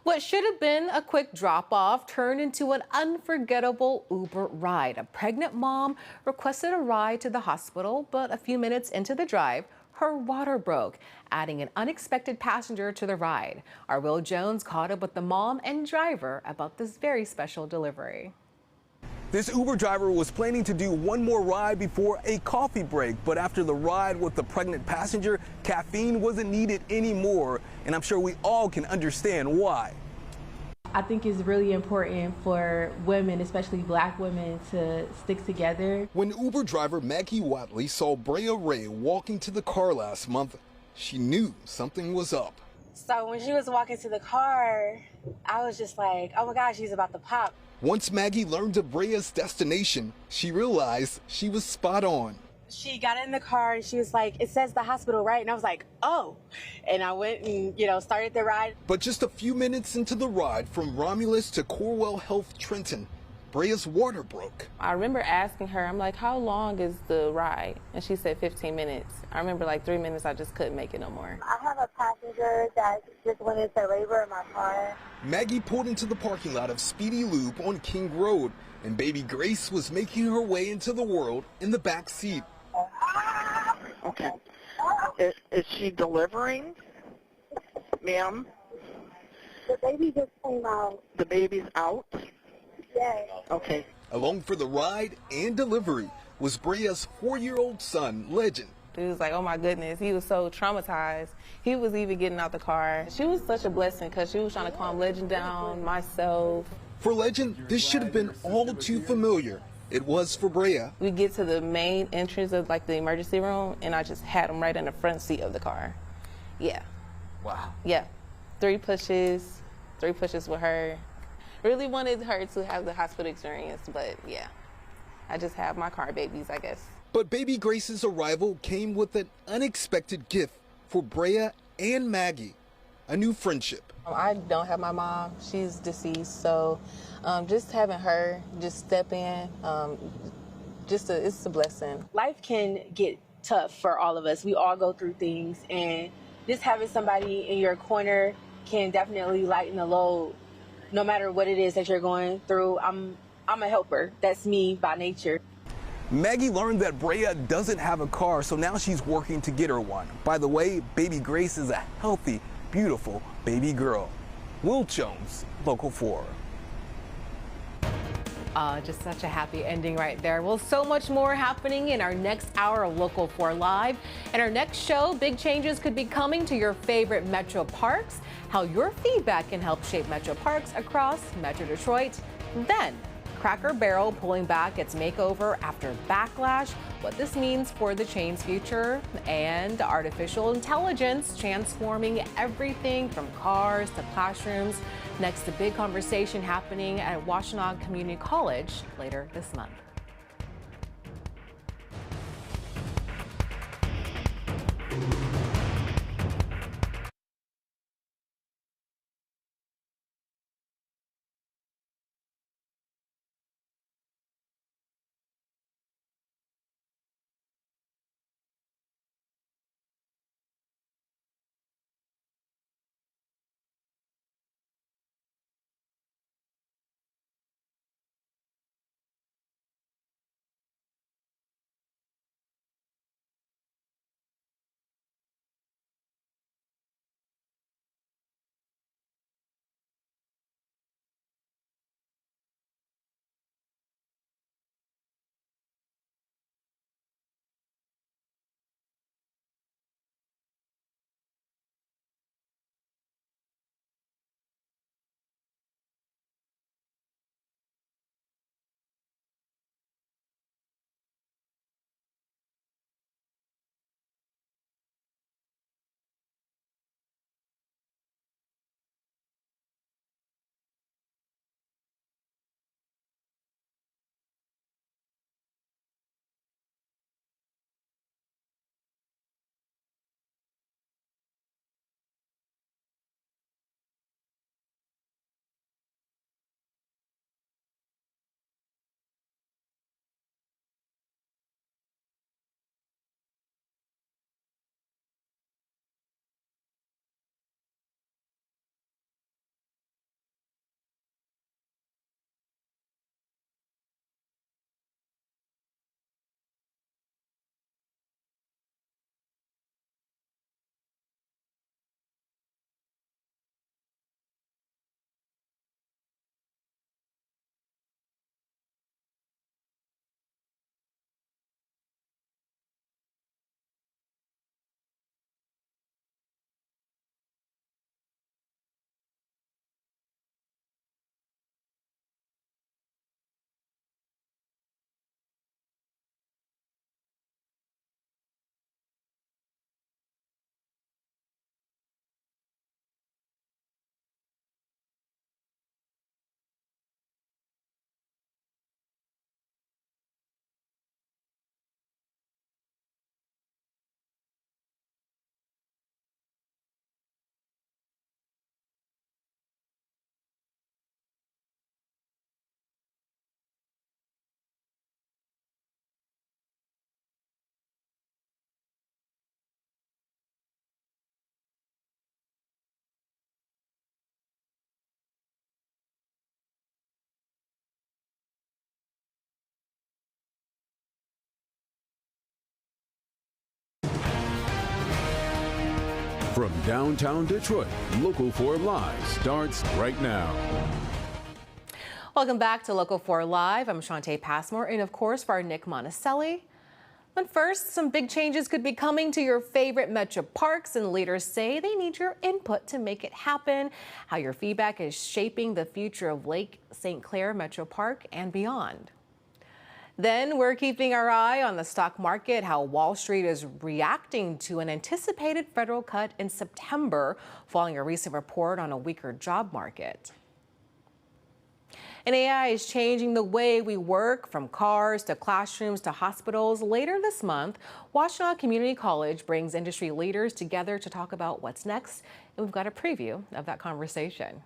What should have been a quick drop-off turned into an unforgettable Uber ride. A pregnant mom requested a ride to the hospital, but a few minutes into the drive, her water broke, adding an unexpected passenger to the ride. Our Will Jones caught up with the mom and driver about this very special delivery. This Uber driver was planning to do one more ride before a coffee break, but after the ride with the pregnant passenger, caffeine wasn't needed anymore, and I'm sure we all can understand why. I think it's really important for women, especially Black women, to stick together. When Uber driver Maggie Watley saw Brea Ray walking to the car last month, she knew something was up. So when she was walking to the car, I was just like, oh my gosh, she's about to pop. Once Maggie learned of Brea's destination, she realized she was spot on. She got in the car and she was like, it says the hospital, right? And I was like, oh. And I went and, started the ride. But just a few minutes into the ride from Romulus to Corewell Health Trenton, Brea's water broke. I remember asking her, I'm like, how long is the ride? And she said 15 minutes. I remember like 3 minutes, I just couldn't make it no more. I have a passenger that just went into labor in my car. Maggie pulled into the parking lot of Speedy Lube on King Road, and baby Grace was making her way into the world in the back seat. Okay. Is she delivering, ma'am? The baby just came out. The baby's out? Yes. Okay. Along for the ride and delivery was Brea's 4-year-old son, Legend. He was like, oh my goodness, he was so traumatized. He was even getting out the car. She was such a blessing because she was trying to calm Legend down, myself. For Legend, this should have been all too familiar. It was for Brea. We get to the main entrance of like the emergency room, and I just had him right in the front seat of the car. Yeah. Wow. Yeah. 3 pushes with her. Really wanted her to have the hospital experience, but yeah. I just have my car babies, I guess. But baby Grace's arrival came with an unexpected gift for Brea and Maggie, a new friendship. I don't have my mom. She's deceased, so just having her just step in, it's a blessing. Life can get tough for all of us. We all go through things, and just having somebody in your corner can definitely lighten the load, no matter what it is that you're going through. I'm a helper. That's me by nature. Maggie learned that Brea doesn't have a car, so now she's working to get her one. By the way, baby Grace is a healthy, beautiful baby girl. Will Jones, Local 4. Just such a happy ending right there. Well, so much more happening in our next hour of Local 4 Live. In our next show, big changes could be coming to your favorite Metro parks, how your feedback can help shape Metro parks across Metro Detroit. Then, Cracker Barrel pulling back its makeover after backlash, what this means for the chain's future, and artificial intelligence transforming everything from cars to classrooms. Next, a big conversation happening at Washtenaw Community College later this month. From downtown Detroit, Local 4 Live starts right now. Welcome back to Local 4 Live. I'm Shantae Passmore, and of course, for our Nick Monticelli. But first, some big changes could be coming to your favorite metro parks, and leaders say they need your input to make it happen. How your feedback is shaping the future of Lake St. Clair Metro Park and beyond. Then we're keeping our eye on the stock market, how Wall Street is reacting to an anticipated federal cut in September following a recent report on a weaker job market. And AI is changing the way we work, from cars to classrooms to hospitals. Later this month, Washtenaw Community College brings industry leaders together to talk about what's next, and we've got a preview of that conversation.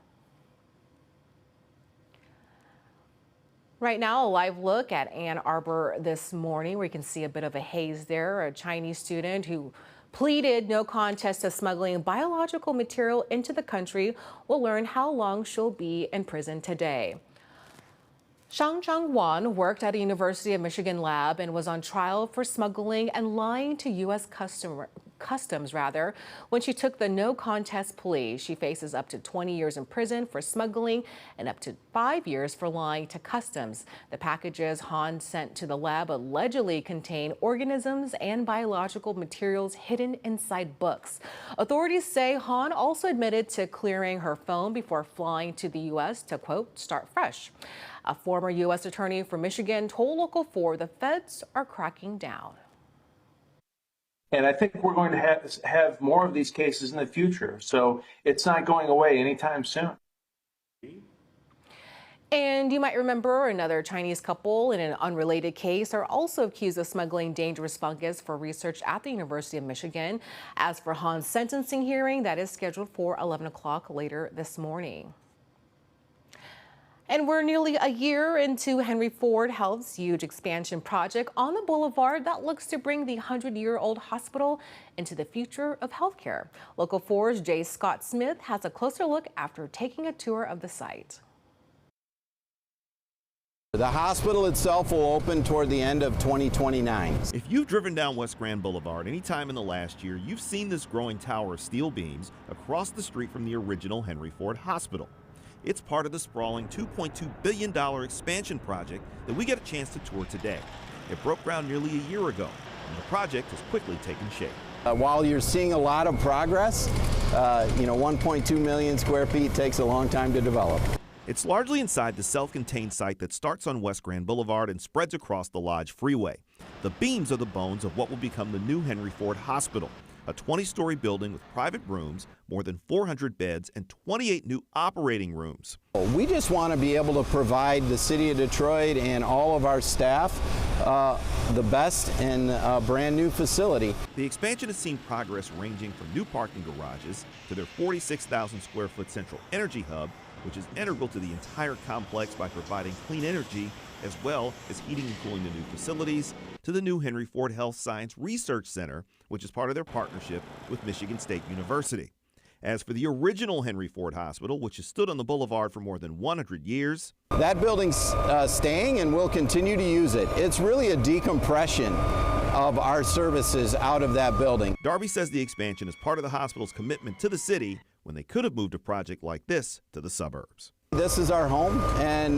Right now, a live look at Ann Arbor this morning, where you can see a bit of a haze there. A Chinese student who pleaded no contest to smuggling biological material into the country will learn how long she'll be in prison today. Shang Zhangwan worked at a University of Michigan lab and was on trial for smuggling and lying to U.S. Customs when she took the no contest plea. She faces up to 20 years in prison for smuggling and up to 5 years for lying to Customs. The packages Han sent to the lab allegedly contain organisms and biological materials hidden inside books. Authorities say Han also admitted to clearing her phone before flying to the U.S. to, quote, start fresh. A former U.S. attorney from Michigan told Local 4 the feds are cracking down. And I think we're going to have more of these cases in the future. So it's not going away anytime soon. And you might remember another Chinese couple in an unrelated case are also accused of smuggling dangerous fungus for research at the University of Michigan. As for Han's sentencing hearing, that is scheduled for 11 o'clock later this morning. And we're nearly a year into Henry Ford Health's huge expansion project on the boulevard that looks to bring the 100-year-old hospital into the future of healthcare. Local 4's Jay Scott Smith has a closer look after taking a tour of the site. The hospital itself will open toward the end of 2029. If you've driven down West Grand Boulevard any time in the last year, you've seen this growing tower of steel beams across the street from the original Henry Ford Hospital. It's part of the sprawling $2.2 billion expansion project that we get a chance to tour today. It broke ground nearly a year ago, and the project has quickly taken shape. While you're seeing a lot of progress, 1.2 million square feet takes a long time to develop. It's largely inside the self-contained site that starts on West Grand Boulevard and spreads across the Lodge Freeway. The beams are the bones of what will become the new Henry Ford Hospital, a 20-story building with private rooms, more than 400 beds, and 28 new operating rooms. We just want to be able to provide the city of Detroit and all of our staff the best in a brand new facility. The expansion has seen progress ranging from new parking garages to their 46,000 square foot central energy hub, which is integral to the entire complex by providing clean energy, as well as heating and cooling the new facilities, to the new Henry Ford Health Science Research Center, which is part of their partnership with Michigan State University. As for the original Henry Ford Hospital, which has stood on the boulevard for more than 100 years. That building's staying, and we'll continue to use it. It's really a decompression of our services out of that building. Darby says the expansion is part of the hospital's commitment to the city when they could have moved a project like this to the suburbs. This is our home, and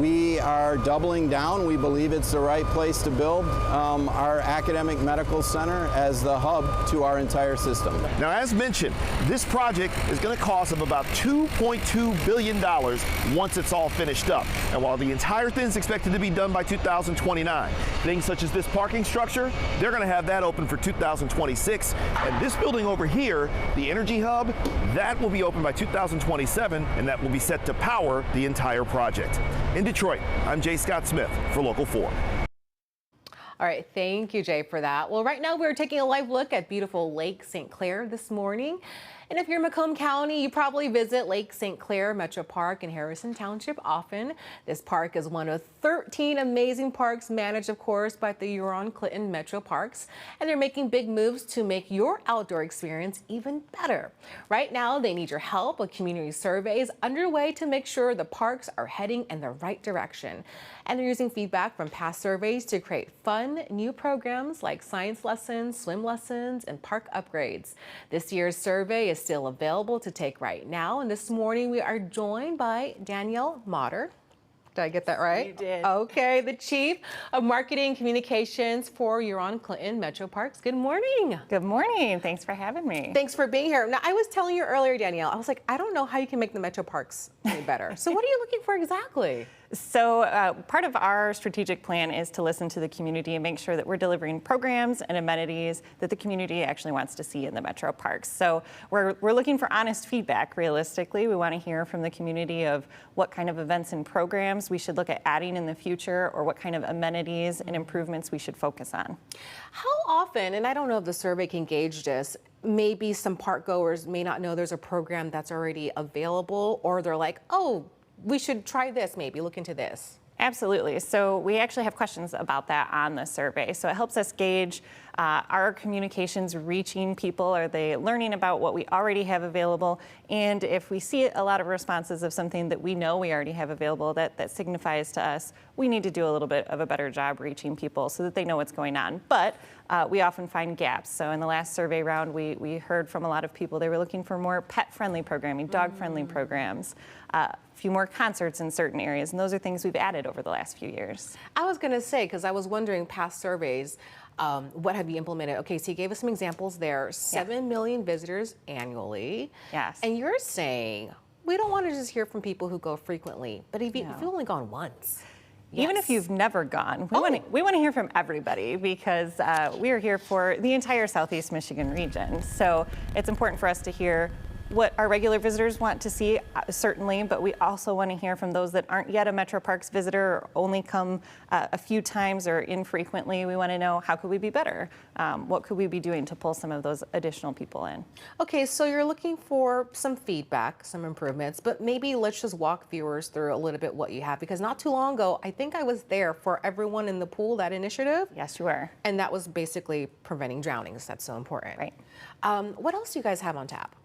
we are doubling down. We believe it's the right place to build our academic medical center as the hub to our entire system. Now, as mentioned, this project is going to cost them about $2.2 billion once it's all finished up. And while the entire thing is expected to be done by 2029, things such as this parking structure, they're going to have that open for 2026. And this building over here, the Energy Hub, that will be open by 2027, and that will be set to power the entire project. In Detroit, I'm Jay Scott Smith for Local 4. All right, thank you, Jay, for that. Well, right now we're taking a live look at beautiful Lake St. Clair this morning. And if you're in Macomb County, you probably visit Lake St. Clair Metro Park in Harrison Township often. This park is one of 13 amazing parks managed, of course, by the Huron-Clinton Metro Parks. And they're making big moves to make your outdoor experience even better. Right now, they need your help. A community survey is underway to make sure the parks are heading in the right direction. And they're using feedback from past surveys to create fun, new programs like science lessons, swim lessons, and park upgrades. This year's survey is still available to take right now. And this morning we are joined by Danielle Motter. Did I get that right? You did. Okay, the Chief of Marketing Communications for Huron-Clinton Metro Parks. Good morning. Good morning. Thanks for having me. Thanks for being here. Now, I was telling you earlier, Danielle, I was like, I don't know how you can make the Metro Parks any better. So what are you looking for exactly? So part of our strategic plan is to listen to the community and make sure that we're delivering programs and amenities that the community actually wants to see in the Metro Parks. So we're looking for honest feedback. Realistically, we want to hear from the community of what kind of events and programs we should look at adding in the future, or what kind of amenities and improvements we should focus on. How often, and I don't know if the survey can gauge this, maybe some park goers may not know there's a program that's already available, or they're like, oh, we should try this, maybe look into this. Absolutely. So we actually have questions about that on the survey. So it helps us gauge our communications reaching people. Are they learning about what we already have available? And if we see a lot of responses of something that we know we already have available, that signifies to us we need to do a little bit of a better job reaching people so that they know what's going on. But we often find gaps. So in the last survey round, we heard from a lot of people they were looking for more pet-friendly programming, dog-friendly programs, a few more concerts in certain areas, and those are things we've added over the last few years. I was going to say, because I was wondering past surveys, what have you implemented? Okay, so you gave us some examples there. 7 million visitors annually. Yes. And you're saying we don't want to just hear from people who go frequently, but if you've only gone once. Even if you've never gone, we want to hear from everybody, because we are here for the entire Southeast Michigan region. So it's important for us to hear what our regular visitors want to see, certainly, but we also want to hear from those that aren't yet a Metro Parks visitor or only come a few times or infrequently. We want to know, how could we be better? What could we be doing to pull some of those additional people in? Okay, so you're looking for some feedback, some improvements, but maybe let's just walk viewers through a little bit what you have, because not too long ago, I think I was there for Everyone in the Pool, that initiative. Yes, you were. And that was basically preventing drownings. That's so important. Right. What else do you guys have on tap?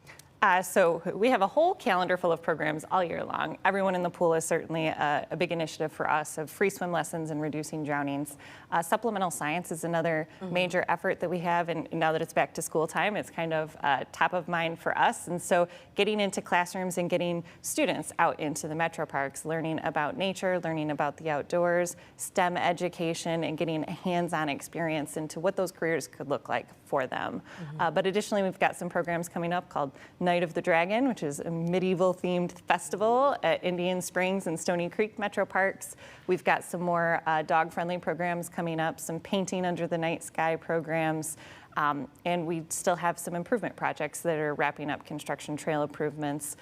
So we have a whole calendar full of programs all year long. Everyone in the Pool is certainly a big initiative for us, of free swim lessons and reducing drownings. Supplemental science is another major effort that we have, and now that it's back to school time, it's kind of top of mind for us. And so getting into classrooms and getting students out into the Metro Parks, learning about nature, learning about the outdoors, STEM education, and getting a hands-on experience into what those careers could look like for them. But additionally, we've got some programs coming up called Night of the Dragon, which is a medieval-themed festival at Indian Springs and Stony Creek Metro Parks. We've got some more dog-friendly programs coming up, some painting under the night sky programs, and we still have some improvement projects that are wrapping up, construction trail improvements,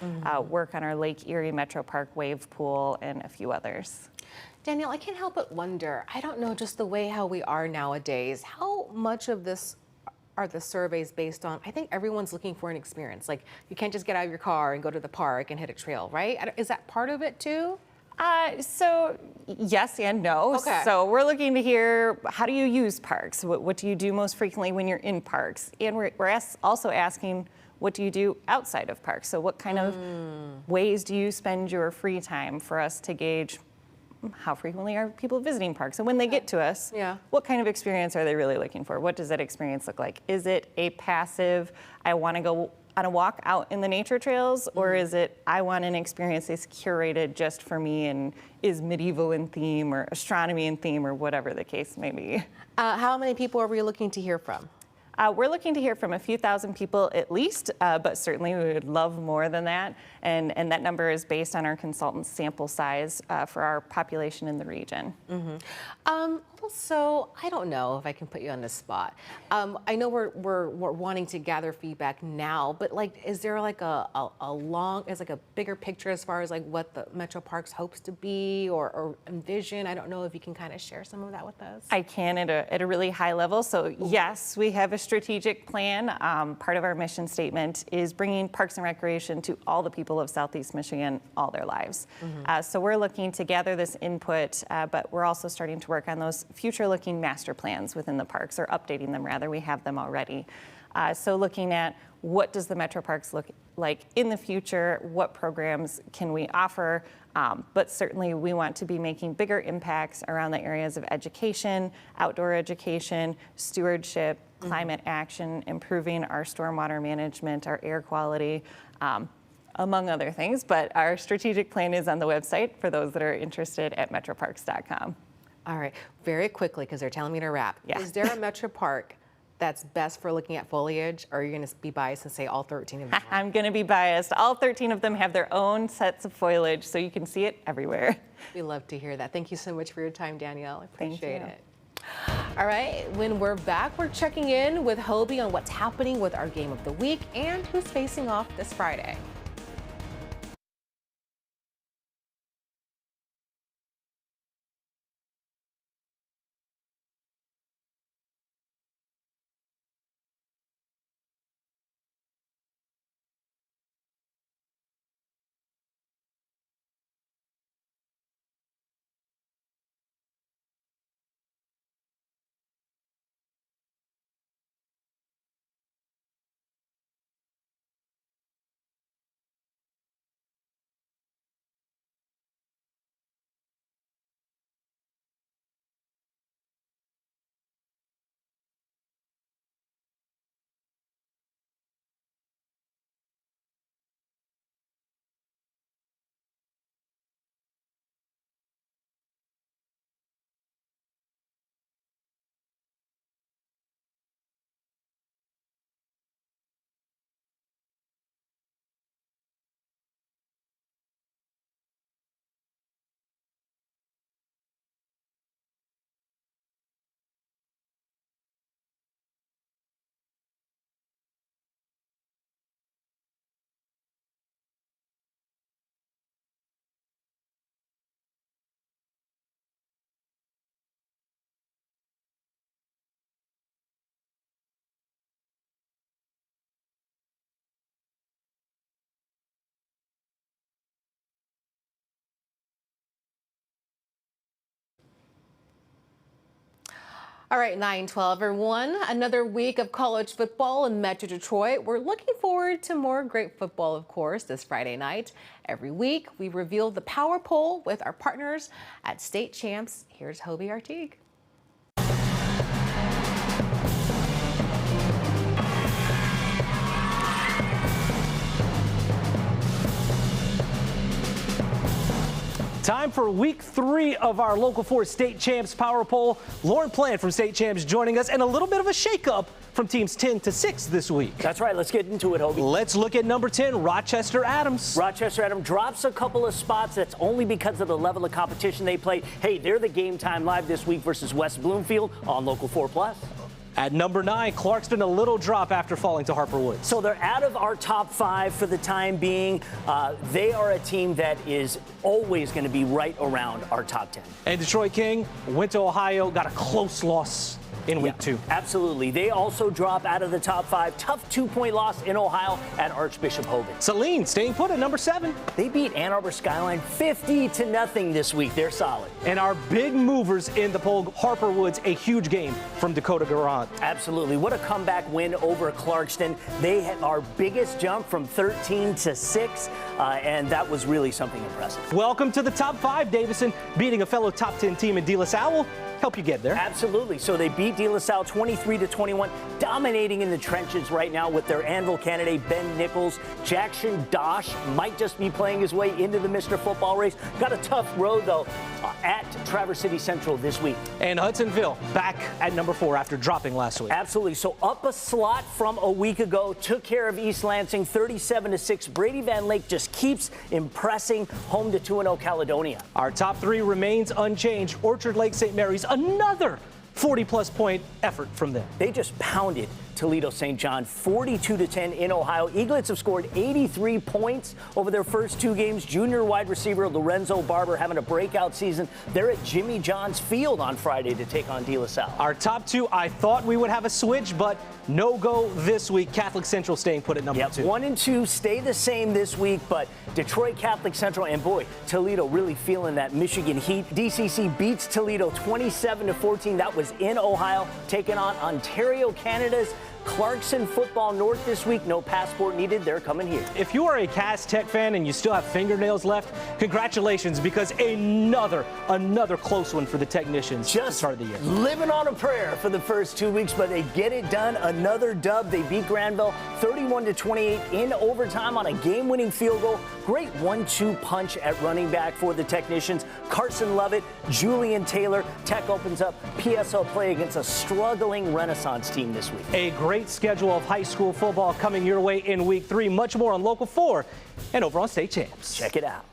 work on our Lake Erie Metro Park wave pool, and a few others. Danielle, I can't help but wonder, I don't know, just the way how we are nowadays, how much of this are the surveys based on? I think everyone's looking for an experience. Like, you can't just get out of your car and go to the park and hit a trail, right? Is that part of it too? So yes and no. Okay. So we're looking to hear, how do you use parks? What do you do most frequently when you're in parks? And we're also asking, what do you do outside of parks? So what kind of ways do you spend your free time, for us to gauge how frequently are people visiting parks? And when they get to us, what kind of experience are they really looking for? What does that experience look like? Is it a passive, I want to go on a walk out in the nature trails, or is it, I want an experience that's curated just for me and is medieval in theme or astronomy in theme, or whatever the case may be? How many people are we looking to hear from? We're looking to hear from a few thousand people at least, but certainly we would love more than that. And that number is based on our consultant's sample size for our population in the region. So I don't know if I can put you on the spot. I know we're wanting to gather feedback now, but like, is there like a bigger picture as far as like what the Metro Parks hopes to be or envision? I don't know if you can kind of share some of that with us. I can at a really high level. So yes, we have a strategic plan. Part of our mission statement is bringing parks and recreation to all the people of Southeast Michigan all their lives. So we're looking to gather this input, but we're also starting to work on those future-looking master plans within the parks, or updating them rather. We have them already. So looking at, what does the Metro Parks look like in the future? What programs can we offer? But certainly we want to be making bigger impacts around the areas of education, outdoor education, stewardship, climate action, improving our stormwater management, our air quality. among other things. But our strategic plan is on the website for those that are interested at metroparks.com. All right, very quickly, because they're telling me to wrap. Yeah. Is there a Metro Park that's best for looking at foliage, or are you going to be biased and say all 13 of them? I'm going to be biased. All 13 of them have their own sets of foliage, so you can see it everywhere. We love to hear that. Thank you so much for your time, Danielle. I appreciate Thank you. it. All right, when we're back, we're checking in with Hobie on what's happening with our game of the week and who's facing off this Friday. All right, 9/12, everyone. Another week of college football in Metro Detroit. We're looking forward to more great football, of course, this Friday night. Every week, we reveal the power poll with our partners at State Champs. Here's Hobie Artigue. Time for week 3 of our Local 4 State Champs Power Poll. Lauren Plant from State Champs joining us, and a little bit of a shakeup from teams 10 to 6 this week. That's right. Let's get into it, Hobie. Let's look at number 10, Rochester Adams. Rochester Adams drops a couple of spots. That's only because of the level of competition they play. Hey, they're the Game Time Live this week versus West Bloomfield on Local 4+. At number 9, Clarkston, a little drop after falling to Harper Woods. So they're out of our top 5 for the time being. They are a team that is always going to be right around our top 10. And Detroit King went to Ohio, got a close loss in week 2. Absolutely. They also drop out of the top 5. Tough 2-point loss in Ohio at Archbishop Hogan. Saline staying put at number 7. They beat Ann Arbor Skyline 50-0 this week. They're solid. And our big movers in the poll, Harper Woods, a huge game from Dakota Garant. Absolutely. What a comeback win over Clarkston. They had our biggest jump from 13 to 6, and that was really something impressive. Welcome to the top 5, Davison. Beating a fellow top 10 team in De La Salle will help you get there. Absolutely. So they beat De La Salle 23-21, dominating in the trenches right now with their Anvil candidate, Ben Nichols. Jackson Dosh might just be playing his way into the Mr. Football race. Got a tough road, though, at Traverse City Central this week. And Hudsonville back at number 4 after dropping last week. Absolutely. So up a slot from a week ago, took care of East Lansing 37-6. Brady Van Lake just keeps impressing, home to 2-0 Caledonia. Our top 3 remains unchanged. Orchard Lake St. Mary's, another 40-plus point effort from them. They just pounded Toledo St. John 42-10 in Ohio. Eaglets have scored 83 points over their first 2 games. Junior wide receiver Lorenzo Barber having a breakout season. They're at Jimmy John's Field on Friday to take on De La Salle. Our top 2, I thought we would have a switch, but no go this week. Catholic Central staying put at number 2. 1 and 2 stay the same this week, but Detroit Catholic Central and boy, Toledo really feeling that Michigan heat. DCC beats Toledo 27-14. That was in Ohio, taking on Ontario, Canada's Clarkson Football North this week. No passport needed. They're coming here. If you are a Cass Tech fan and you still have fingernails left, congratulations, because another close one for the Technicians to start the year. Living on a prayer for the first 2 weeks, but they get it done. Another dub. They beat Granville 31-28 in overtime on a game-winning field goal. Great 1-2 punch at running back for the Technicians. Carson Lovett, Julian Taylor. Tech opens up PSL play against a struggling Renaissance team this week. A great schedule of high school football coming your way in week 3. Much more on Local 4 and over on State Champs. Check it out.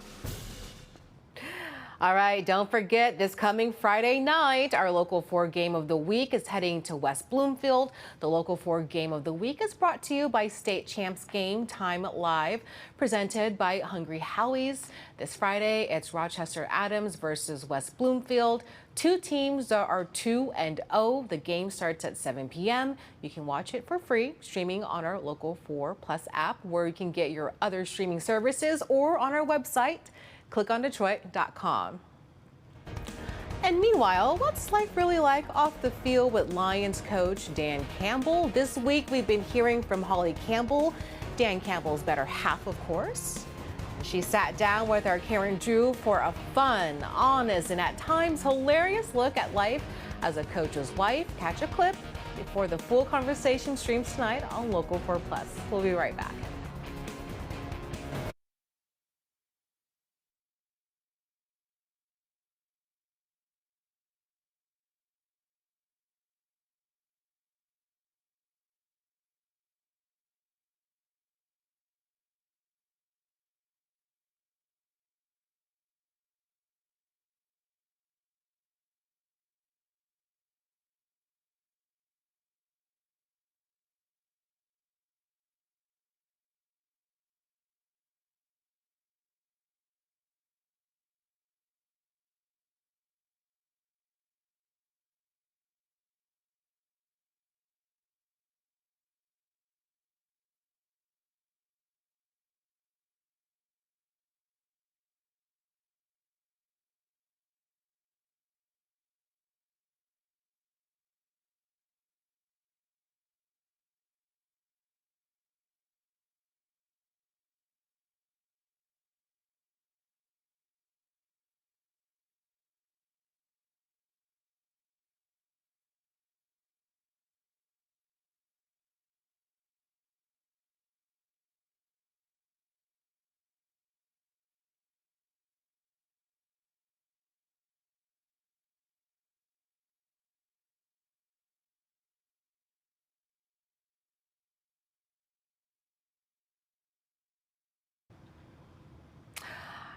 All right, don't forget this coming Friday night, our Local 4 Game of the Week is heading to West Bloomfield. The Local 4 Game of the Week is brought to you by State Champs Game Time Live, presented by Hungry Howie's. This Friday, it's Rochester Adams versus West Bloomfield. Two teams are 2-0. The game starts at 7 p.m. You can watch it for free, streaming on our Local 4 Plus app, where you can get your other streaming services, or on our website, clickondetroit.com. And meanwhile, what's life really like off the field with Lions coach Dan Campbell? This week, we've been hearing from Holly Campbell, Dan Campbell's better half, of course. She sat down with our Karen Drew for a fun, honest, and at times hilarious look at life as a coach's wife. Catch a clip before the full conversation streams tonight on Local 4 Plus. We'll be right back.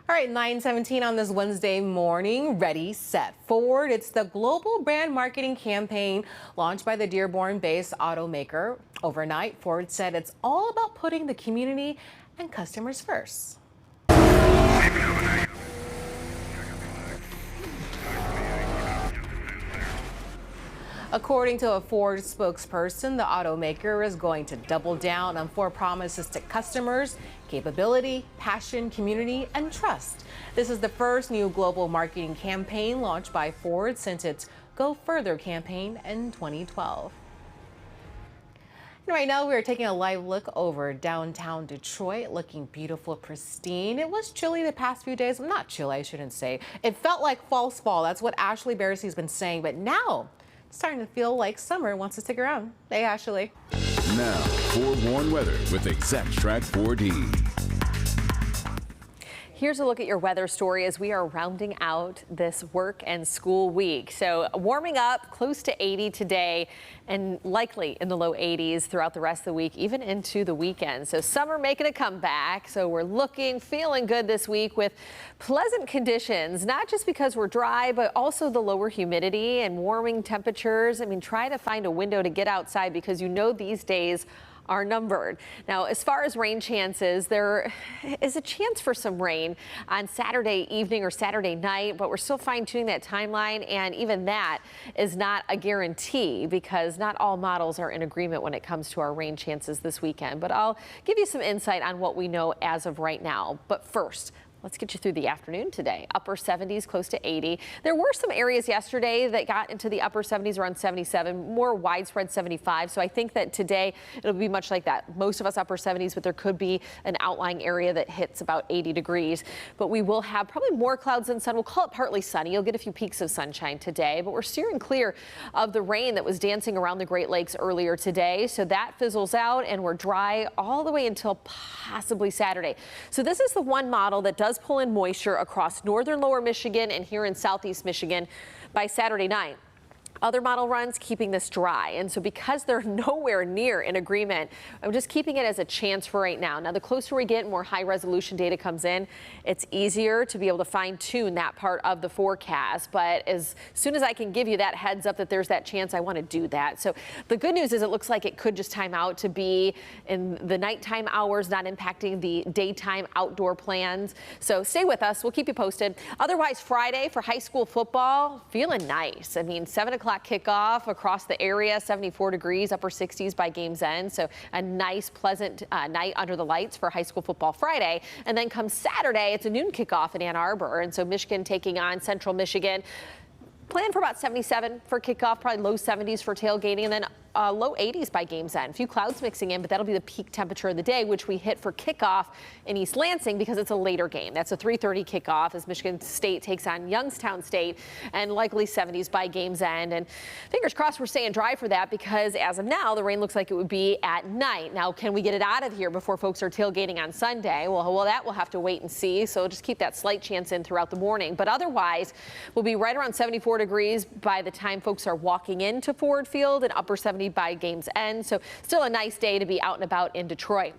All right, 9:17 on this Wednesday morning. Ready, set, forward. It's the global brand marketing campaign launched by the Dearborn-based automaker. Overnight, Ford said it's all about putting the community and customers first. According to a Ford spokesperson, the automaker is going to double down on four promises to customers: capability, passion, community, and trust. This is the first new global marketing campaign launched by Ford since its Go Further campaign in 2012. And right now, we are taking a live look over downtown Detroit, looking beautiful, pristine. It was chilly the past few days. Not chilly, I shouldn't say. It felt like false fall. That's what Ashley Beressy's been saying. But now, it's starting to feel like summer wants to stick around. Hey, Ashley. Now, forewarned weather with Exact Track 4D. Here's a look at your weather story as we are rounding out this work and school week. So warming up close to 80 today and likely in the low 80s throughout the rest of the week, even into the weekend. So summer making a comeback. So we're feeling good this week with pleasant conditions, not just because we're dry, but also the lower humidity and warming temperatures. I mean, try to find a window to get outside because you know these days are numbered. Now, as far as rain chances, there is a chance for some rain on Saturday evening or Saturday night, but we're still fine-tuning that timeline, and even that is not a guarantee because not all models are in agreement when it comes to our rain chances this weekend. But I'll give you some insight on what we know as of right now. But first, Let's get you through the afternoon today. Upper 70s, close to 80. There were some areas yesterday that got into the upper 70s, around 77, more widespread 75. So I think that today it'll be much like that. Most of us upper 70s, but there could be an outlying area that hits about 80 degrees. But we will have probably more clouds than sun. We'll call it partly sunny. You'll get a few peaks of sunshine today, but we're steering clear of the rain that was dancing around the Great Lakes earlier today. So that fizzles out and we're dry all the way until possibly Saturday. So this is the one model that does pull in moisture across northern lower Michigan and here in southeast Michigan by Saturday night. Other model runs keeping this dry. And so because they're nowhere near in agreement, I'm just keeping it as a chance for right now. Now, the closer we get, more high resolution data comes in, it's easier to be able to fine tune that part of the forecast. But as soon as I can give you that heads up that there's that chance, I want to do that. So the good news is it looks like it could just time out to be in the nighttime hours, not impacting the daytime outdoor plans. So stay with us. We'll keep you posted. Otherwise, Friday for high school football, feeling nice. I mean, 7 o'clock kickoff across the area, 74 degrees, upper 60s by game's end. So a nice, pleasant night under the lights for high school football Friday. And then come Saturday, it's a noon kickoff in Ann Arbor. And so Michigan taking on Central Michigan. Plan for about 77 for kickoff, probably low 70s for tailgating, and then low 80s by game's end. A few clouds mixing in, but that'll be the peak temperature of the day, which we hit for kickoff in East Lansing because it's a later game. That's a 3:30 kickoff as Michigan State takes on Youngstown State, and likely 70s by game's end. And fingers crossed we're staying dry for that because as of now, the rain looks like it would be at night. Now, can we get it out of here before folks are tailgating on Sunday? Well, that we'll have to wait and see. So just keep that slight chance in throughout the morning. But otherwise, we'll be right around 74 degrees by the time folks are walking into Ford Field and upper 70 by game's end. So still a nice day to be out and about in Detroit.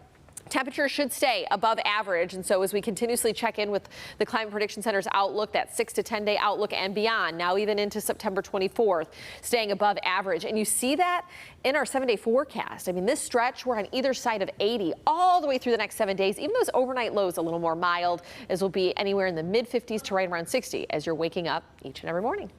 Temperatures should stay above average, and so as we continuously check in with the Climate Prediction Center's outlook, that 6 to 10 day outlook and beyond, now even into September 24th, staying above average. And you see that in our 7-day forecast. I mean, this stretch, we're on either side of 80 all the way through the next 7 days. Even those overnight lows a little more mild, as we'll be anywhere in the mid 50s to right around 60 as you're waking up each and every morning.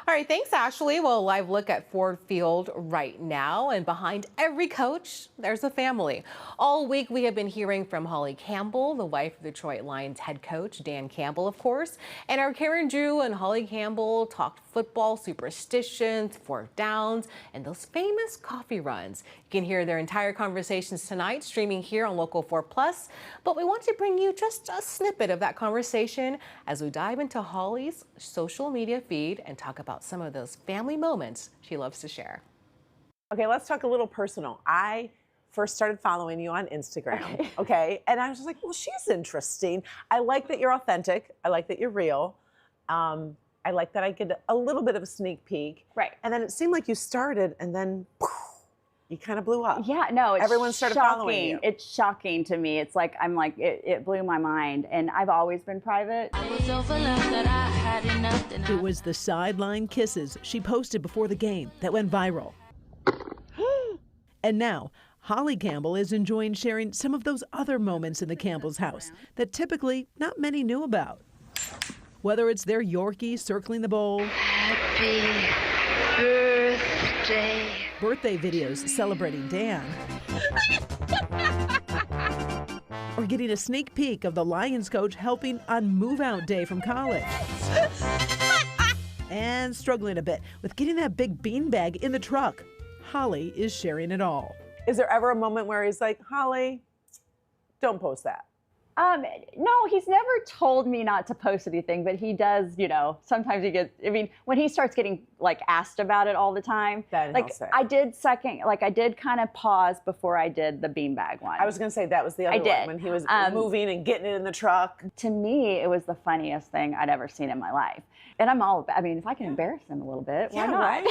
All right, thanks, Ashley. Well, a live look at Ford Field right now, and behind every coach, there's a family. All week, we have been hearing from Holly Campbell, the wife of Detroit Lions head coach Dan Campbell, of course, and our Karen Drew and Holly Campbell talked football, superstitions, fourth downs, and those famous coffee runs. You can hear their entire conversations tonight, streaming here on Local 4 Plus. But we want to bring you just a snippet of that conversation as we dive into Holly's social media feed and talk about some of those family moments she loves to share. Okay, let's talk a little personal. I first started following you on Instagram, okay? And I was just like, well, she's interesting. I like that you're authentic. I like that you're real. I like that I get a little bit of a sneak peek. Right. And then it seemed like you started and then poof, you kind of blew up. Yeah, no, it's everyone started following you. It's shocking to me. It's like, it blew my mind. And I've always been private. It was the sideline kisses she posted before the game that went viral. And now, Holly Campbell is enjoying sharing some of those other moments in the Campbell's house that typically not many knew about. Whether it's their Yorkie circling the bowl, happy birthday videos celebrating Dan, or getting a sneak peek of the Lions coach helping on move-out day from college. And struggling a bit with getting that big beanbag in the truck. Holly is sharing it all. Is there ever a moment where he's like, Holly, don't post that? No, he's never told me not to post anything, but he does, sometimes he gets, when he starts getting asked about it all the time, then I did kind of pause before I did the beanbag one. I was going to say that was the other one when he was moving and getting it in the truck. To me, it was the funniest thing I'd ever seen in my life. And I'm all about, if I can embarrass him a little bit, why not? Right?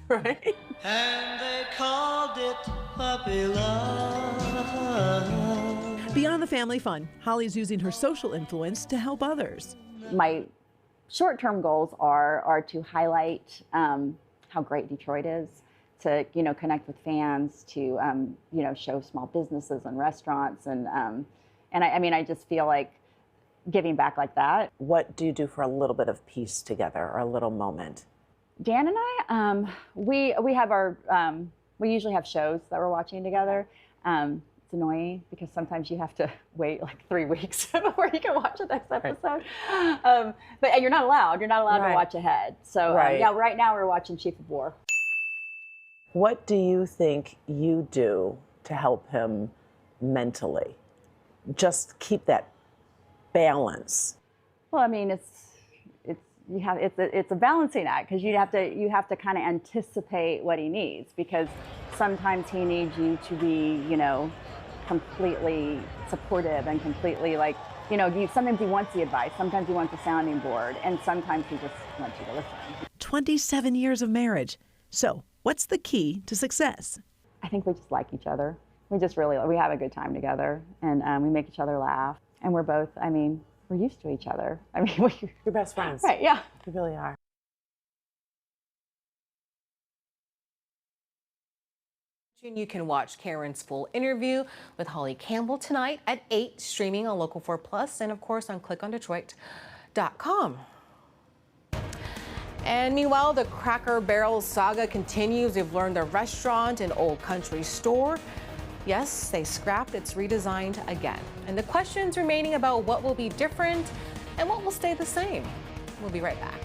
Right. And they called it puppy love. Beyond the family fun, Holly's using her social influence to help others. My short-term goals are to highlight how great Detroit is, to connect with fans, to show small businesses and restaurants, and I just feel like giving back like that. What do you do for a little bit of peace together, or a little moment? Dan and I, we have our we usually have shows that we're watching together. It's annoying because sometimes you have to wait like 3 weeks before you can watch the next episode. But you're not allowed. You're not allowed to watch ahead. So yeah, right now we're watching Chief of War. What do you think you do to help him mentally? Just keep that balance. Well, I mean, it's a balancing act because you have to kind of anticipate what he needs, because sometimes he needs you to be, you know, completely supportive and completely like, you know, sometimes he wants the advice, sometimes he wants a sounding board, and sometimes he just wants you to listen. 27 years of marriage. So what's the key to success? I think we just like each other. We just really, we have a good time together, and we make each other laugh. And we're both, I mean, we're used to each other. I mean, you're best friends. Right, yeah. You really are. You can watch Karen's full interview with Holly Campbell tonight at 8, streaming on Local 4 Plus and, of course, on clickondetroit.com. And meanwhile, the Cracker Barrel saga continues. They've learned the restaurant and Old Country store, yes, they scrapped, it's redesigned again. And the questions remaining about what will be different and what will stay the same. We'll be right back.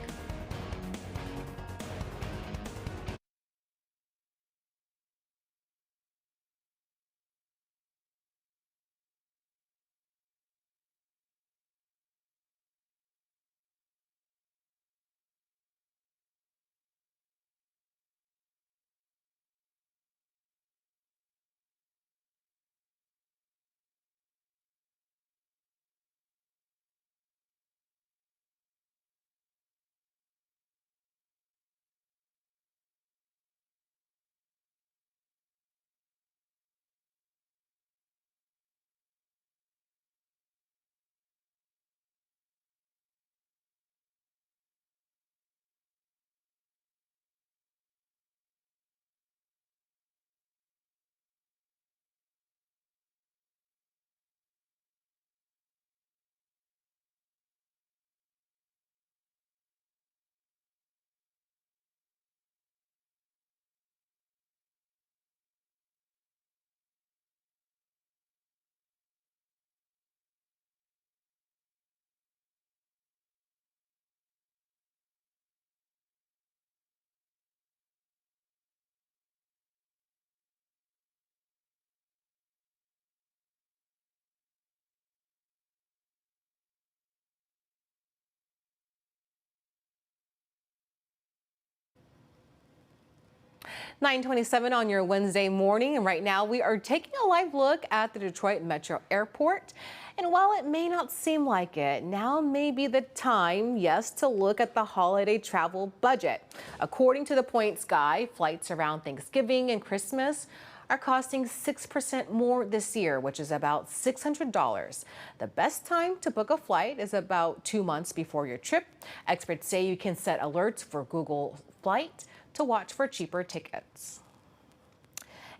(9:27) on your Wednesday morning, and right now we are taking a live look at the Detroit Metro Airport. And while it may not seem like it, now may be the time, yes, to look at the holiday travel budget. According to the Points Guy, flights around Thanksgiving and Christmas are costing 6% more this year, which is about $600. The best time to book a flight is about 2 months before your trip. Experts say you can set alerts for Google Flight to watch for cheaper tickets.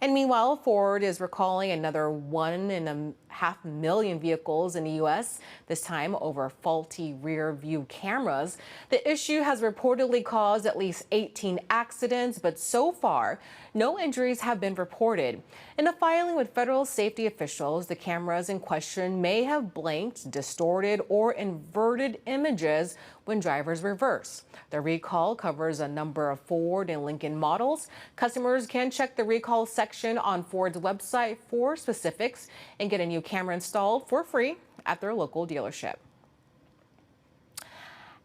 And meanwhile, Ford is recalling another 1.5 million vehicles in the U.S., this time over faulty rear view cameras. The issue has reportedly caused at least 18 accidents, but so far, no injuries have been reported. In a filing with federal safety officials, the cameras in question may have blinked, distorted, or inverted images when drivers reverse. The recall covers a number of Ford and Lincoln models. Customers can check the recall section on Ford's website for specifics and get a new camera installed for free at their local dealership.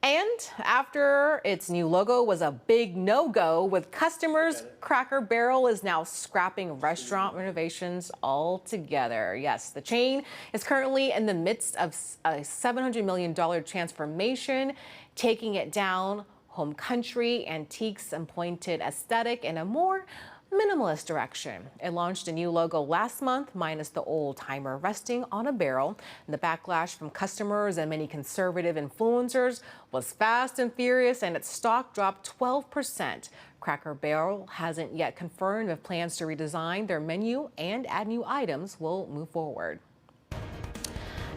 And after its new logo was a big no-go with customers, Cracker Barrel is now scrapping restaurant renovations altogether. Yes, the chain is currently in the midst of a $700 million transformation, taking it down home country, antiques, and pointed aesthetic in a more minimalist direction. It launched a new logo last month, minus the old-timer resting on a barrel. And the backlash from customers and many conservative influencers was fast and furious, and its stock dropped 12%. Cracker Barrel hasn't yet confirmed if plans to redesign their menu and add new items will move forward.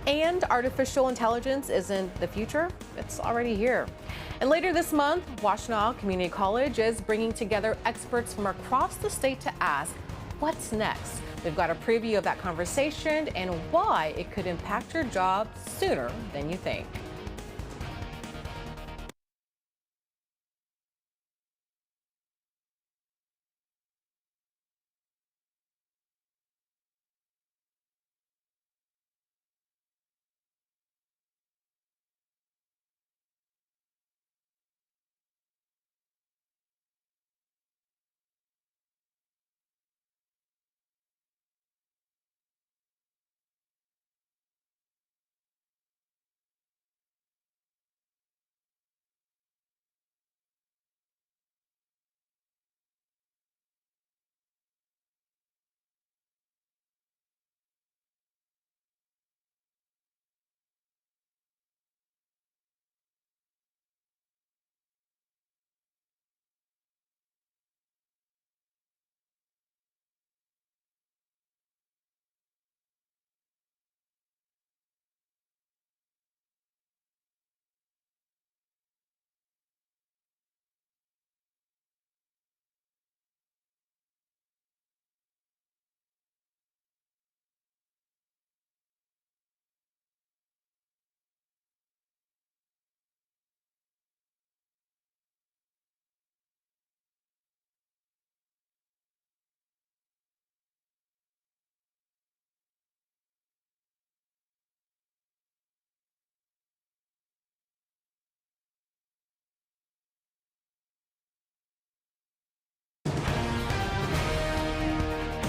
And artificial intelligence isn't the future, it's already here. And later this month, Washtenaw Community College is bringing together experts from across the state to ask, What's next? We've got a preview of that conversation and why it could impact your job sooner than you think.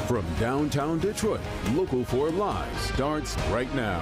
From downtown Detroit, Local 4 Live starts right now.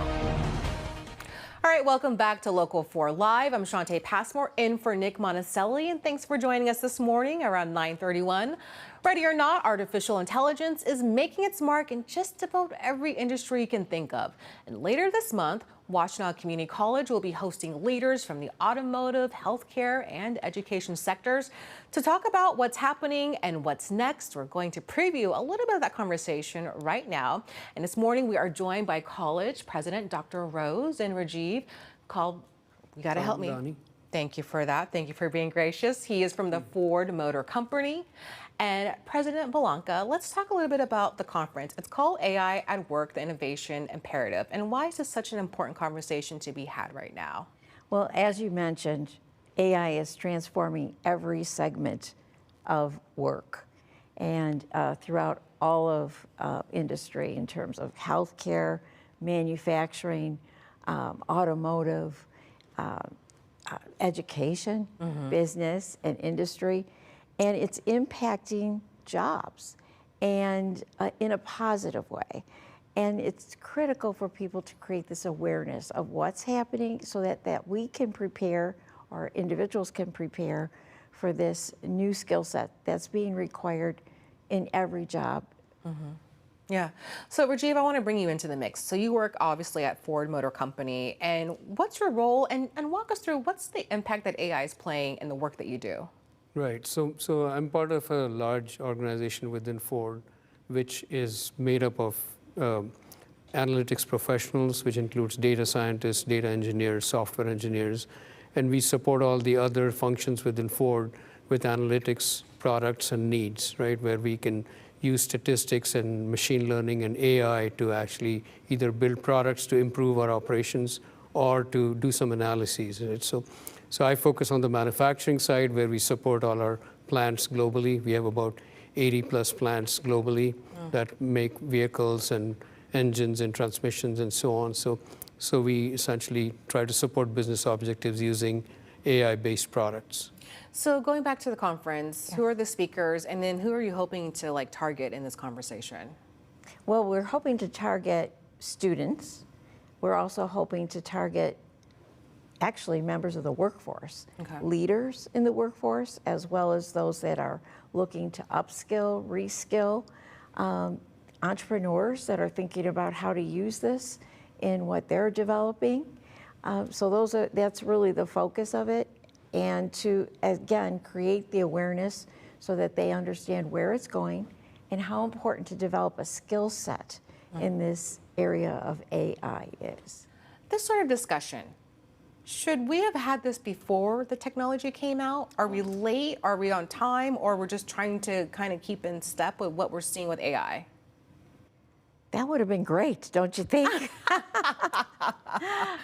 All right, welcome back to Local 4 Live. I'm Shantae Passmore in for Nick Monticelli, and thanks for joining us this morning around 9:31. Ready or not, artificial intelligence is making its mark in just about every industry you can think of. And later this month, Washtenaw Community College will be hosting leaders from the automotive, healthcare, and education sectors to talk about what's happening and what's next. We're going to preview a little bit of that conversation right now. And this morning, we are joined by college president Dr. Rose and Rajiv. You got to help me. Donnie. Thank you for that. Thank you for being gracious. He is from the Ford Motor Company. And President Belanca, let's talk a little bit about the conference. It's called AI at Work, the Innovation Imperative. And why is this such an important conversation to be had right now? Well, as you mentioned, AI is transforming every segment of work and throughout all of industry in terms of healthcare, manufacturing, automotive, education, business, and industry. And it's impacting jobs and in a positive way. And it's critical for people to create this awareness of what's happening so that we can prepare, or individuals can prepare for this new skill set that's being required in every job. Yeah. So Rajiv, I want to bring you into the mix. So you work obviously at Ford Motor Company, and what's your role? And walk us through what's the impact that AI is playing in the work that you do? Right. So I'm part of a large organization within Ford, which is made up of analytics professionals, which includes data scientists, data engineers, software engineers, and we support all the other functions within Ford with analytics products and needs, right, where we can use statistics and machine learning and AI to actually either build products to improve our operations or to do some analyses. Right? So I focus on the manufacturing side, where we support all our plants globally. We have about 80 plus plants globally that make vehicles and engines and transmissions and so on. So we essentially try to support business objectives using AI-based products. So going back to the conference, who are the speakers, and then who are you hoping to target in this conversation? Well, we're hoping to target students. We're also hoping to target actually members of the workforce, leaders in the workforce, as well as those that are looking to upskill, reskill, entrepreneurs that are thinking about how to use this in what they're developing. So that's really the focus of it, and to, again, create the awareness so that they understand where it's going and how important to develop a skill set in this area of AI is. This sort of discussion, Should we have had this before the technology came out? Are we late? Are we on time? Or we're just trying to kind of keep in step with what we're seeing with AI? That would have been great, don't you think?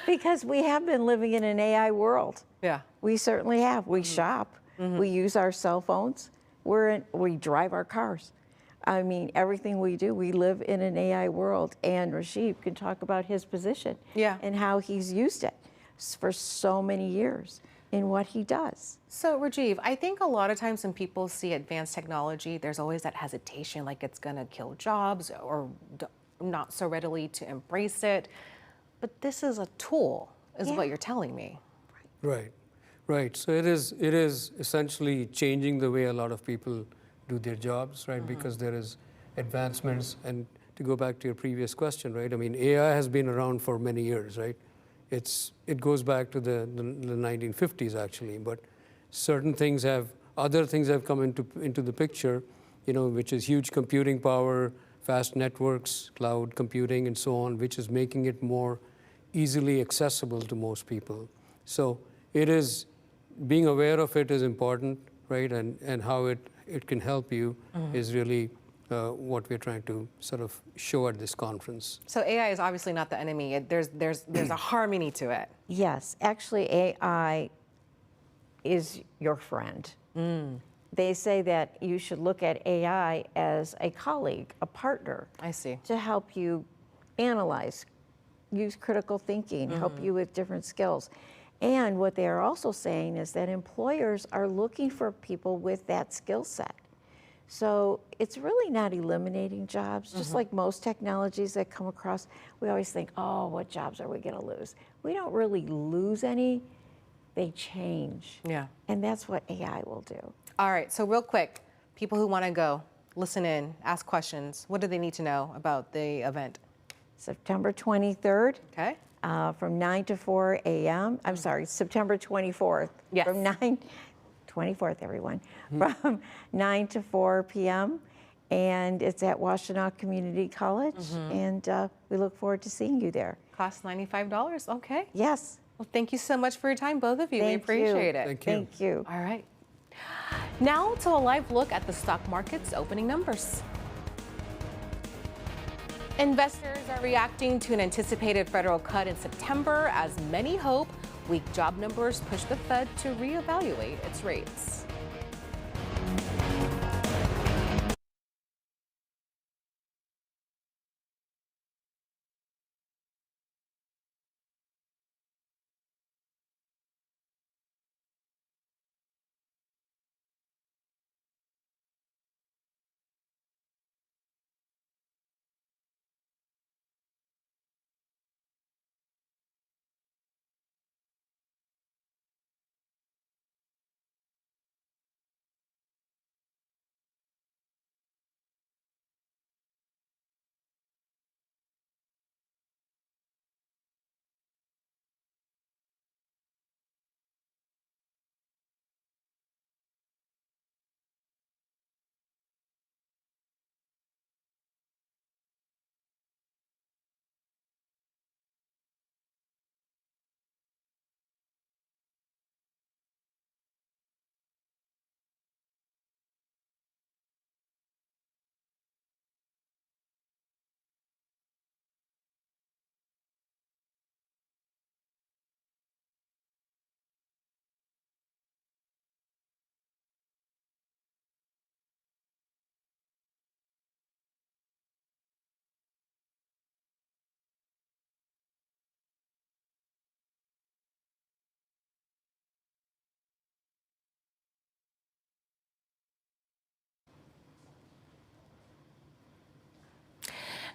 Because we have been living in an AI world. Yeah. We certainly have. We shop. We use our cell phones. We drive our cars. I mean, everything we do, we live in an AI world. And Rajiv can talk about his position and how he's used it for so many years in what he does. So Rajiv, I think a lot of times when people see advanced technology, there's always that hesitation, like it's going to kill jobs or not so readily to embrace it. But this is a tool, is what you're telling me. Right, right. So it is essentially changing the way a lot of people do their jobs, right? Because there is advancements. And to go back to your previous question, right? I mean, AI has been around for many years, right? It goes back to the 1950s actually, but other things have come into the picture, which is huge computing power, fast networks, cloud computing, and so on, which is making it more easily accessible to most people. So it is, being aware of it is important, right? And how it can help you is really what we're trying to sort of show at this conference. So AI is obviously not the enemy. There's a harmony to it. Yes, actually AI is your friend. They say that you should look at AI as a colleague, a partner. I see. To help you analyze, use critical thinking, help you with different skills. And what they are also saying is that employers are looking for people with that skill set. So it's really not eliminating jobs, just like most technologies that come across. We always think, oh, what jobs are we going to lose? We don't really lose any, they change. Yeah. And that's what AI will do. All right, so real quick, people who want to go, listen in, ask questions, what do they need to know about the event? September 23rd. Okay. From 9 to 4 a.m. I'm sorry, September 24th. Yes. From 24th, everyone. From 9 to 4 p.m. And it's at Washtenaw Community College. And we look forward to seeing you there. Costs $95, okay. Yes. Well, thank you so much for your time, both of you. Thank we appreciate it. Thank you. Thank you. All right. Now to a live look at the stock market's opening numbers. Investors are reacting to an anticipated federal cut in September as many hope weak job numbers push the Fed to reevaluate its rates.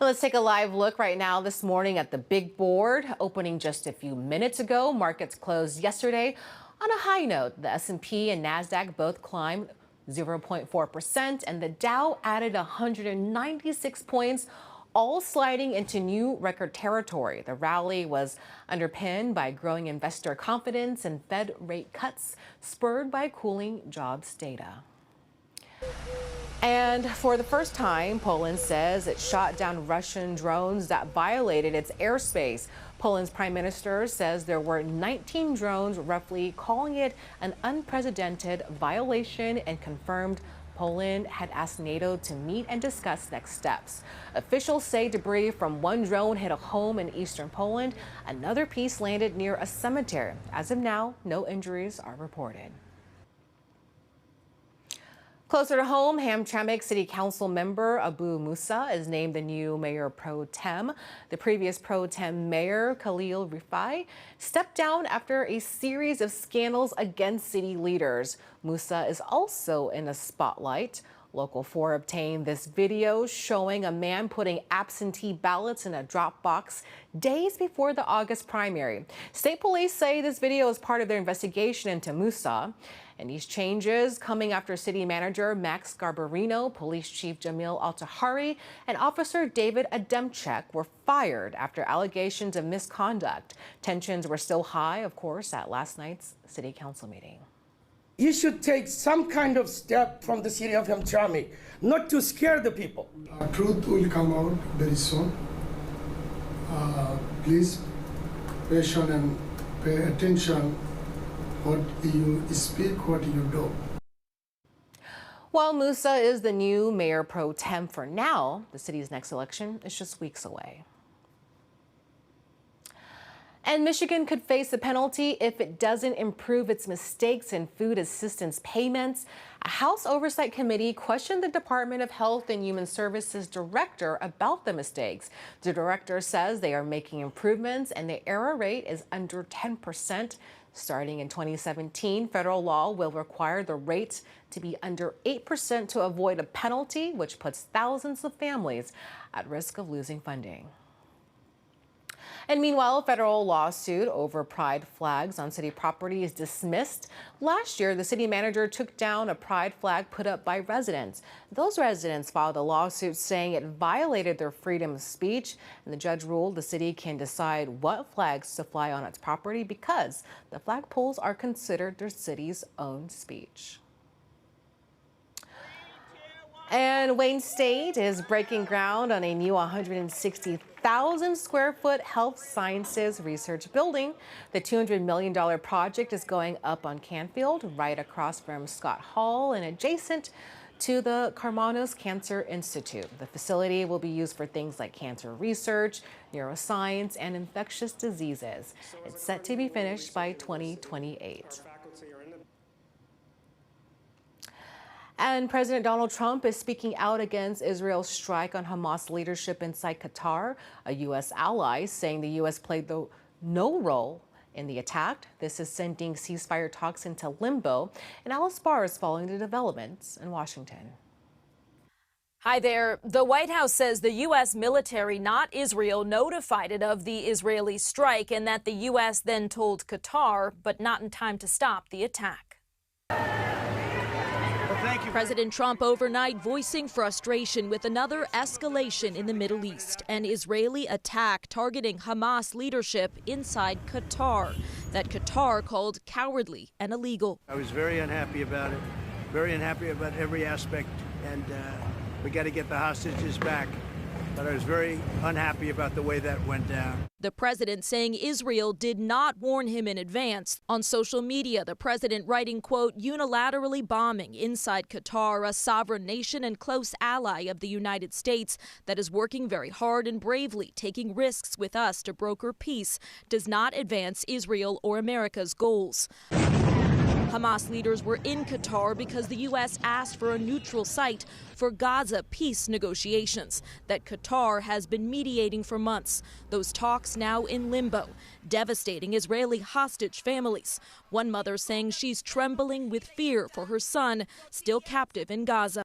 Let's take a live look right now this morning at the big board. Opening just a few minutes ago, markets closed yesterday on a high note. The S&P and NASDAQ both climbed 0.4%, and the Dow added 196 points, all sliding into new record territory. The rally was underpinned by growing investor confidence and Fed rate cuts, spurred by cooling jobs data. And for the first time, Poland says it shot down Russian drones that violated its airspace. Poland's prime minister says there were 19 drones, roughly, calling it an unprecedented violation, and confirmed Poland had asked NATO to meet and discuss next steps. Officials say debris from one drone hit a home in eastern Poland. Another piece landed near a cemetery. As of now, no injuries are reported. Closer to home, Hamtramck City Council member Abu Musa is named the new mayor pro tem. The previous pro tem mayor, Khalil Rifai, stepped down after a series of scandals against city leaders. Musa is also in the spotlight. Local 4 obtained this video showing a man putting absentee ballots in a drop box days before the August primary. State police say this video is part of their investigation into Musa. And these changes coming after city manager Max Garbarino, police chief Jamil Al-Tahari, and officer David Ademchek were fired after allegations of misconduct. Tensions were still high, of course, at last night's city council meeting. You should take some kind of step from the city of Hamtramck, not to scare the people. Truth will come out very soon. Please patient and pay attention what you speak, what you do. While Musa is the new mayor pro tem for now, the city's next election is just weeks away. And Michigan could face a penalty if it doesn't improve its mistakes in food assistance payments. A House Oversight Committee questioned the Department of Health and Human Services director about the mistakes. The director says they are making improvements and the error rate is under 10%. Starting in 2017, federal law will require the rate to be under 8% to avoid a penalty, which puts thousands of families at risk of losing funding. And meanwhile, a federal lawsuit over pride flags on city property is dismissed. Last year, the city manager took down a pride flag put up by residents. Those residents filed a lawsuit saying it violated their freedom of speech, and the judge ruled the city can decide what flags to fly on its property because the flagpoles are considered their city's own speech. And Wayne State is breaking ground on a new 160,000 square foot health sciences research building. The $200 million project is going up on Canfield, right across from Scott Hall and adjacent to the Karmanos Cancer Institute. The facility will be used for things like cancer research, neuroscience, and infectious diseases. It's set to be finished by 2028. And President Donald Trump is speaking out against Israel's strike on Hamas leadership inside Qatar, a U.S. ally, saying the U.S. played no role in the attack. This is sending ceasefire talks into limbo. And Alice Barr is following the developments in Washington. Hi there. The White House says the U.S. military, not Israel, notified it of the Israeli strike and that the U.S. then told Qatar, but not in time to stop the attack. President Trump overnight voicing frustration with another escalation in the Middle East, an Israeli attack targeting Hamas leadership inside Qatar, that Qatar called cowardly and illegal. I was very unhappy about it, very unhappy about every aspect, and we got to get the hostages back. But I was very unhappy about the way that went down. The president saying Israel did not warn him in advance. On social media, the president writing, quote, unilaterally bombing inside Qatar, a sovereign nation and close ally of the United States that is working very hard and bravely taking risks with us to broker peace, does not advance Israel or America's goals. Hamas leaders were in Qatar because the U.S. asked for a neutral site for Gaza peace negotiations that Qatar has been mediating for months. Those talks now in limbo, devastating Israeli hostage families. One mother saying she's trembling with fear for her son, still captive in Gaza.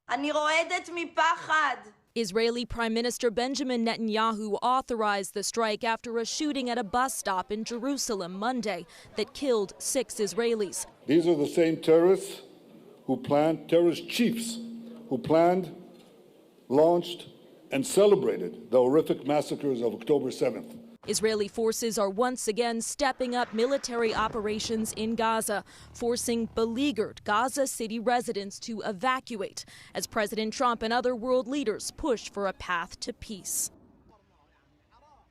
Israeli Prime Minister Benjamin Netanyahu authorized the strike after a shooting at a bus stop in Jerusalem Monday that killed 6 Israelis. These are the same terrorists who planned, terrorist chiefs who planned, launched, and celebrated the horrific massacres of October 7th. Israeli forces are once again stepping up military operations in Gaza, forcing beleaguered Gaza City residents to evacuate as President Trump and other world leaders push for a path to peace.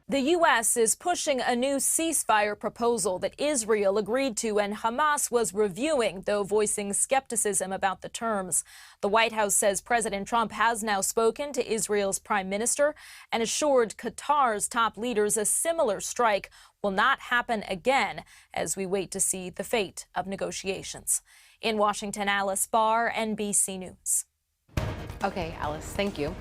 The U.S. is pushing a new ceasefire proposal that Israel agreed to and Hamas was reviewing, though voicing skepticism about the terms. The White House says President Trump has now spoken to Israel's prime minister and assured Qatar's top leaders a similar strike will not happen again as we wait to see the fate of negotiations. In Washington, Alice Barr, NBC News. Okay, Alice, thank you.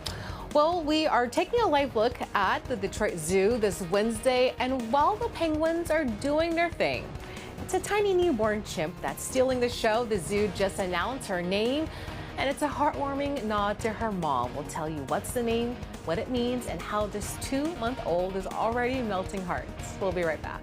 Well, we are taking a live look at the Detroit Zoo this Wednesday, and while the penguins are doing their thing, it's a tiny newborn chimp that's stealing the show. The zoo just announced her name, and it's a heartwarming nod to her mom. We'll tell you what's the name, what it means, and how this 2-month-old is already melting hearts. We'll be right back.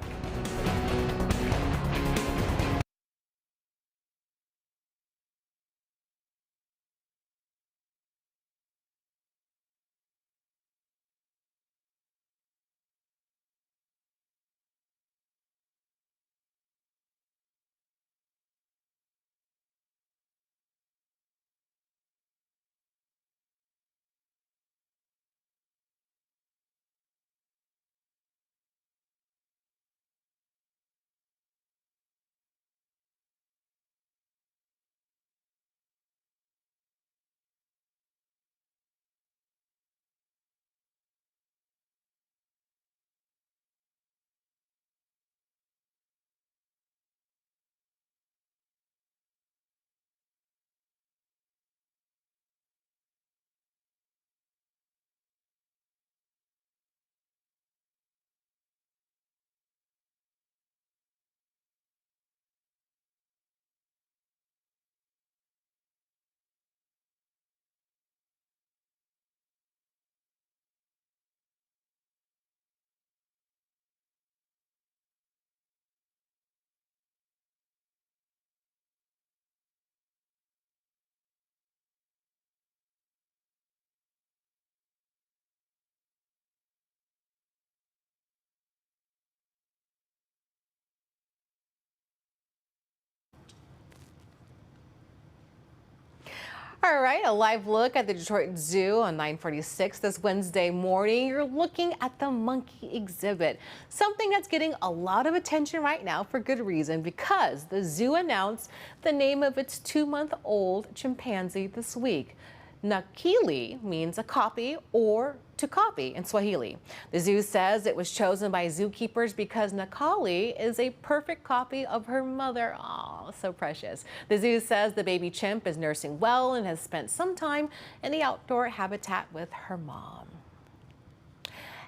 All right, a live look at the Detroit Zoo on 946 this Wednesday morning. You're looking at the monkey exhibit, something that's getting a lot of attention right now for good reason, because the zoo announced the name of its 2-month-old chimpanzee this week. Nakili means a copy or to copy in Swahili. The zoo says it was chosen by zookeepers because Nakali is a perfect copy of her mother. Oh, so precious. The zoo says the baby chimp is nursing well and has spent some time in the outdoor habitat with her mom.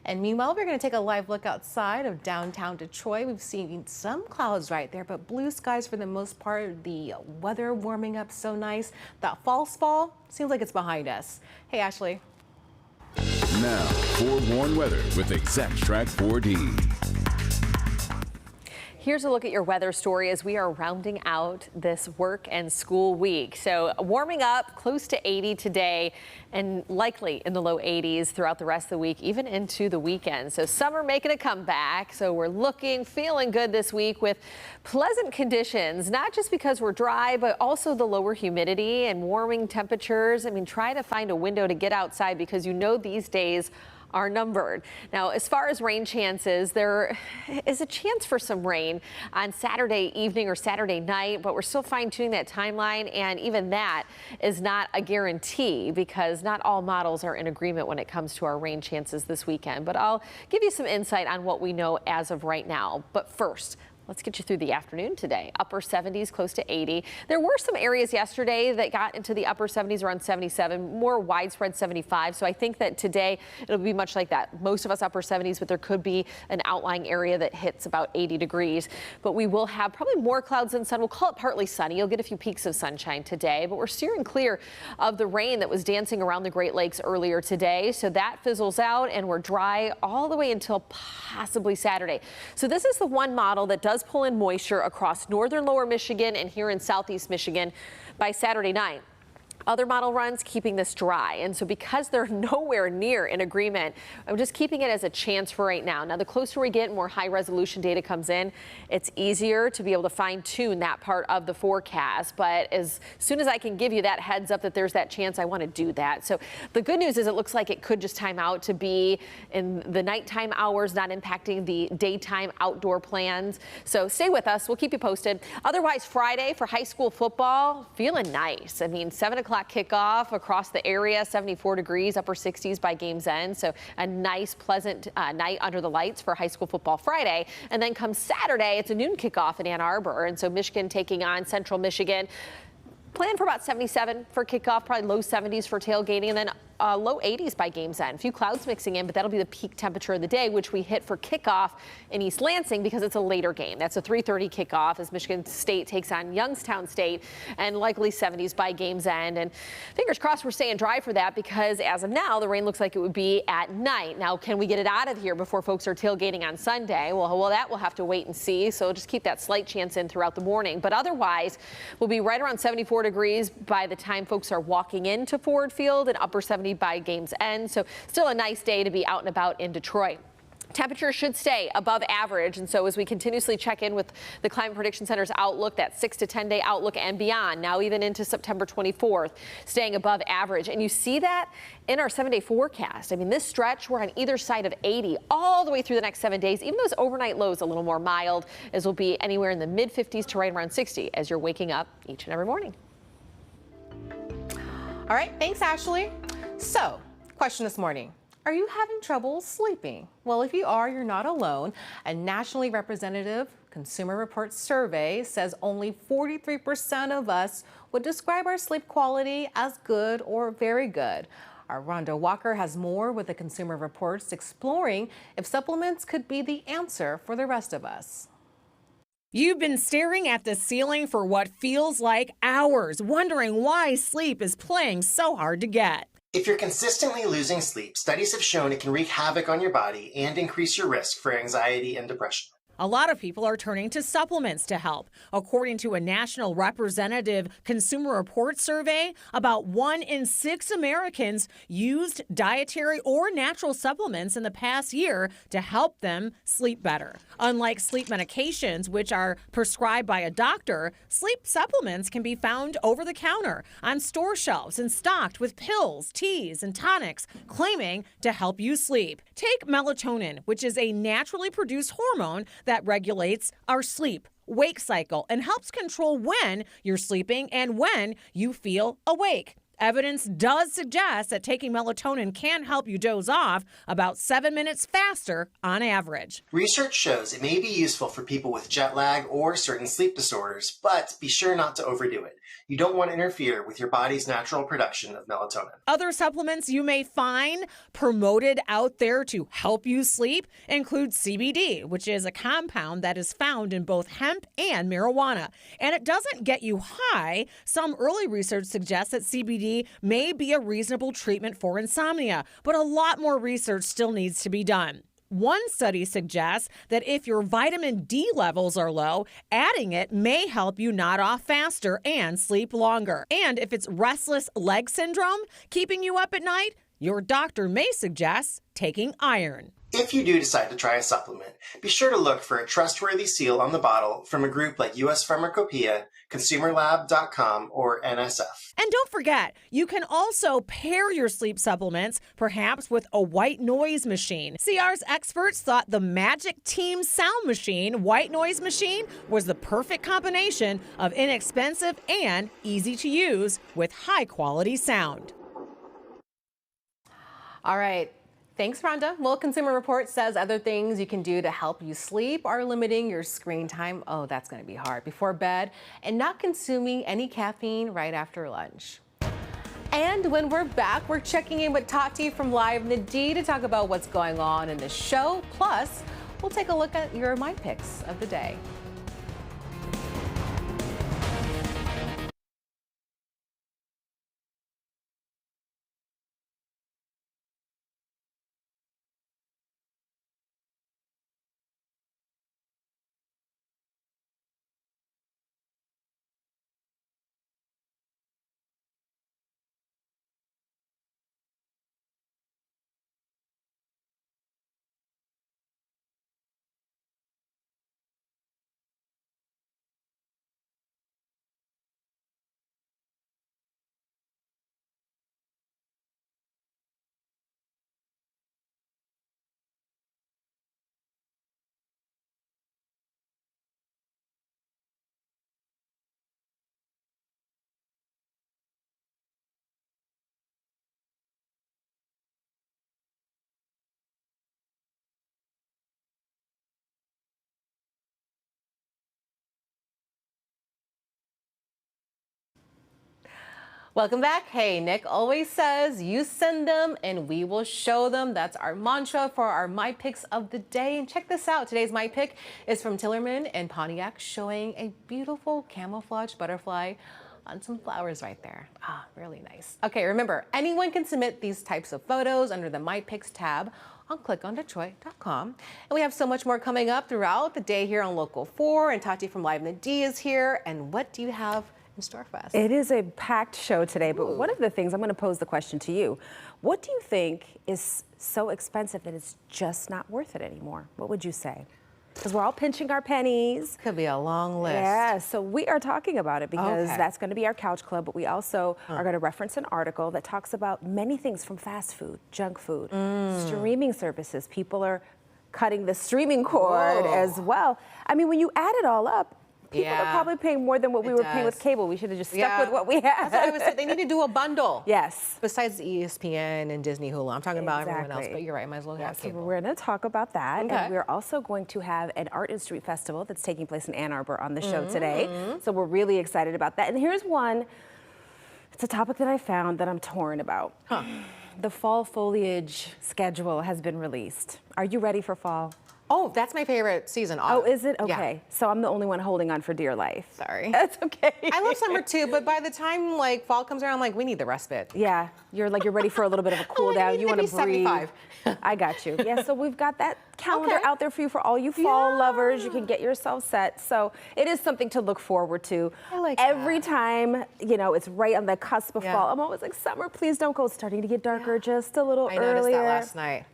And meanwhile, we're going to take a live look outside of downtown Detroit. We've seen some clouds right there, but blue skies for the most part. The weather warming up so nice. That false fall seems like it's behind us. Hey, Ashley. Now, forewarned weather with Exact Track 4D. Here's a look at your weather story as we are rounding out this work and school week. So warming up close to 80 today and likely in the low 80s throughout the rest of the week, even into the weekend. So summer making a comeback. So we're feeling good this week with pleasant conditions, not just because we're dry, but also the lower humidity and warming temperatures. I mean, try to find a window to get outside because you know these days are numbered. Now, as far as rain chances, there is a chance for some rain on Saturday evening or Saturday night, but we're still fine-tuning that timeline, and even that is not a guarantee because not all models are in agreement when it comes to our rain chances this weekend. But I'll give you some insight on what we know as of right now. But first, let's get you through the afternoon today. Upper 70s, close to 80. There were some areas yesterday that got into the upper 70s, around 77, more widespread 75. So I think that today it'll be much like that. Most of us upper 70s, but there could be an outlying area that hits about 80 degrees. But we will have probably more clouds than sun. We'll call it partly sunny. You'll get a few peaks of sunshine today, but we're steering clear of the rain that was dancing around the Great Lakes earlier today. So that fizzles out and we're dry all the way until possibly Saturday. So this is the one model that does pull in moisture across northern lower Michigan and here in southeast Michigan by Saturday night. other model runs keeping this dry. And so because they're nowhere near in agreement, I'm just keeping it as a chance for right now. Now, the closer we get, more high resolution data comes in, it's easier to be able to fine tune that part of the forecast. But as soon as I can give you that heads up that there's that chance, I want to do that. So the good news is it looks like it could just time out to be in the nighttime hours, not impacting the daytime outdoor plans. So stay with us. We'll keep you posted. Otherwise, Friday for high school football, feeling nice. I mean, 7 o'clock kickoff across the area, 74 degrees, upper 60s by game's end. So a nice, pleasant night under the lights for high school football Friday. And then come Saturday, it's a noon kickoff in Ann Arbor. And so Michigan taking on Central Michigan. Plan for about 77 for kickoff, probably low 70s for tailgating, and then low 80s by game's end. A few clouds mixing in, but that'll be the peak temperature of the day, which we hit for kickoff in East Lansing because it's a later game. That's a 3:30 kickoff as Michigan State takes on Youngstown State, and likely 70s by game's end. And fingers crossed we're staying dry for that because as of now, the rain looks like it would be at night. Now, can we get it out of here before folks are tailgating on Sunday? Well, that we'll have to wait and see. So just keep that slight chance in throughout the morning. But otherwise, we'll be right around 74 degrees by the time folks are walking into Ford Field and upper 70 by game's end. So still a nice day to be out and about in Detroit. Temperatures should stay above average, and so as we continuously check in with the Climate Prediction Center's outlook, that 6 to 10 day outlook and beyond, now even into September 24th, staying above average. And you see that in our 7-day forecast. I mean, this stretch, we're on either side of 80 all the way through the next 7 days. Even those overnight lows a little more mild, as will be anywhere in the mid 50s to right around 60 as you're waking up each and every morning. All right, thanks, Ashley. So, question this morning. Are you having trouble sleeping? Well, if you are, you're not alone. A nationally representative Consumer Reports survey says only 43% of us would describe our sleep quality as good or very good. Our Rhonda Walker has more with the Consumer Reports exploring if supplements could be the answer for the rest of us. You've been staring at the ceiling for what feels like hours, wondering why sleep is playing so hard to get. If you're consistently losing sleep, studies have shown it can wreak havoc on your body and increase your risk for anxiety and depression. A lot of people are turning to supplements to help. According to a national representative Consumer Reports survey, about 1 in 6 Americans used dietary or natural supplements in the past year to help them sleep better. Unlike sleep medications, which are prescribed by a doctor, sleep supplements can be found over the counter on store shelves and stocked with pills, teas, and tonics, claiming to help you sleep. Take melatonin, which is a naturally produced hormone that regulates our sleep wake cycle and helps control when you're sleeping and when you feel awake. Evidence does suggest that taking melatonin can help you doze off about 7 minutes faster on average. Research shows it may be useful for people with jet lag or certain sleep disorders, but be sure not to overdo it. You don't want to interfere with your body's natural production of melatonin. Other supplements you may find promoted out there to help you sleep include CBD, which is a compound that is found in both hemp and marijuana. And it doesn't get you high. Some early research suggests that CBD may be a reasonable treatment for insomnia, but a lot more research still needs to be done. One study suggests that if your vitamin D levels are low, adding it may help you nod off faster and sleep longer. And if it's restless leg syndrome keeping you up at night, your doctor may suggest taking iron. If you do decide to try a supplement, be sure to look for a trustworthy seal on the bottle from a group like US Pharmacopeia, ConsumerLab.com, or NSF. And don't forget, you can also pair your sleep supplements, perhaps with a white noise machine. CR's experts thought the Magic Team Sound Machine white noise machine was the perfect combination of inexpensive and easy to use with high quality sound. All right. Thanks, Rhonda. Well, Consumer Reports says other things you can do to help you sleep are limiting your screen time. Oh, that's going to be hard. Before bed, and not consuming any caffeine right after lunch. And when we're back, we're checking in with Tati from Live in the D to talk about what's going on in the show. Plus, we'll take a look at your My Picks of the day. Welcome back. Hey, Nick always says you send them and we will show them. That's our mantra for our My Picks of the day. And check this out. Today's My Pick is from Tillerman and Pontiac, showing a beautiful camouflage butterfly on some flowers right there. Ah, really nice. Okay, remember, anyone can submit these types of photos under the My Picks tab on clickondetroit.com. And we have so much more coming up throughout the day here on Local 4. And Tati from Live in the D is here. And what do you have in store for us? It is a packed show today, but one of the things, I'm going to pose the question to you. What do you think is so expensive that it's just not worth it anymore? What would you say? Because we're all pinching our pennies. Could be a long list. Yeah, so we are talking about it because that's going to be our couch club, but we also are going to reference an article that talks about many things from fast food, junk food, streaming services. People are cutting the streaming cord as well. I mean, when you add it all up, people are probably paying more than what we were paying with cable. We should have just stuck with what we had. That's what I was saying. They need to do a bundle. Yes. Besides ESPN and Disney Hulu. I'm talking about everyone else, but you're right. Might as well have So cable. we're going to talk about that. And we're also going to have an Art and Street Festival that's taking place in Ann Arbor on the show today. So we're really excited about that. And here's one. It's a topic that I found that I'm torn about. The fall foliage schedule has been released. Are you ready for fall? Oh, that's my favorite season. Oh, is it? Okay. Yeah. So I'm the only one holding on for dear life. Sorry. That's okay. I love summer too, but by the time like fall comes around, I'm like, we need the respite. Yeah, you're ready for a little bit of a cool down. You want to breathe. 75. I got you. Yeah, so we've got that calendar out there for you for all you fall lovers. You can get yourself set. So it is something to look forward to. I like every time, you know, it's right on the cusp of fall. I'm always like, summer, please don't go. It's starting to get darker just a little earlier. I noticed that last night.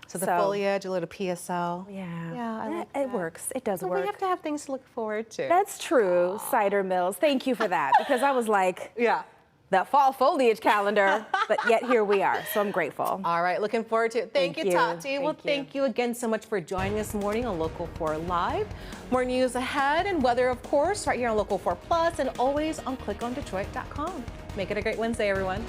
So the foliage, a little PSL. Yeah, it works. It does work. We have to have things to look forward to. That's true. Cider Mills. Thank you for that, because I was like, the fall foliage calendar, but yet here we are. So I'm grateful. All right, looking forward to it. Thank you, Tati. Well, Thank you again so much for joining us this morning on Local 4 Live. More news ahead and weather, of course, right here on Local 4 Plus and always on clickondetroit.com. Make it a great Wednesday, everyone.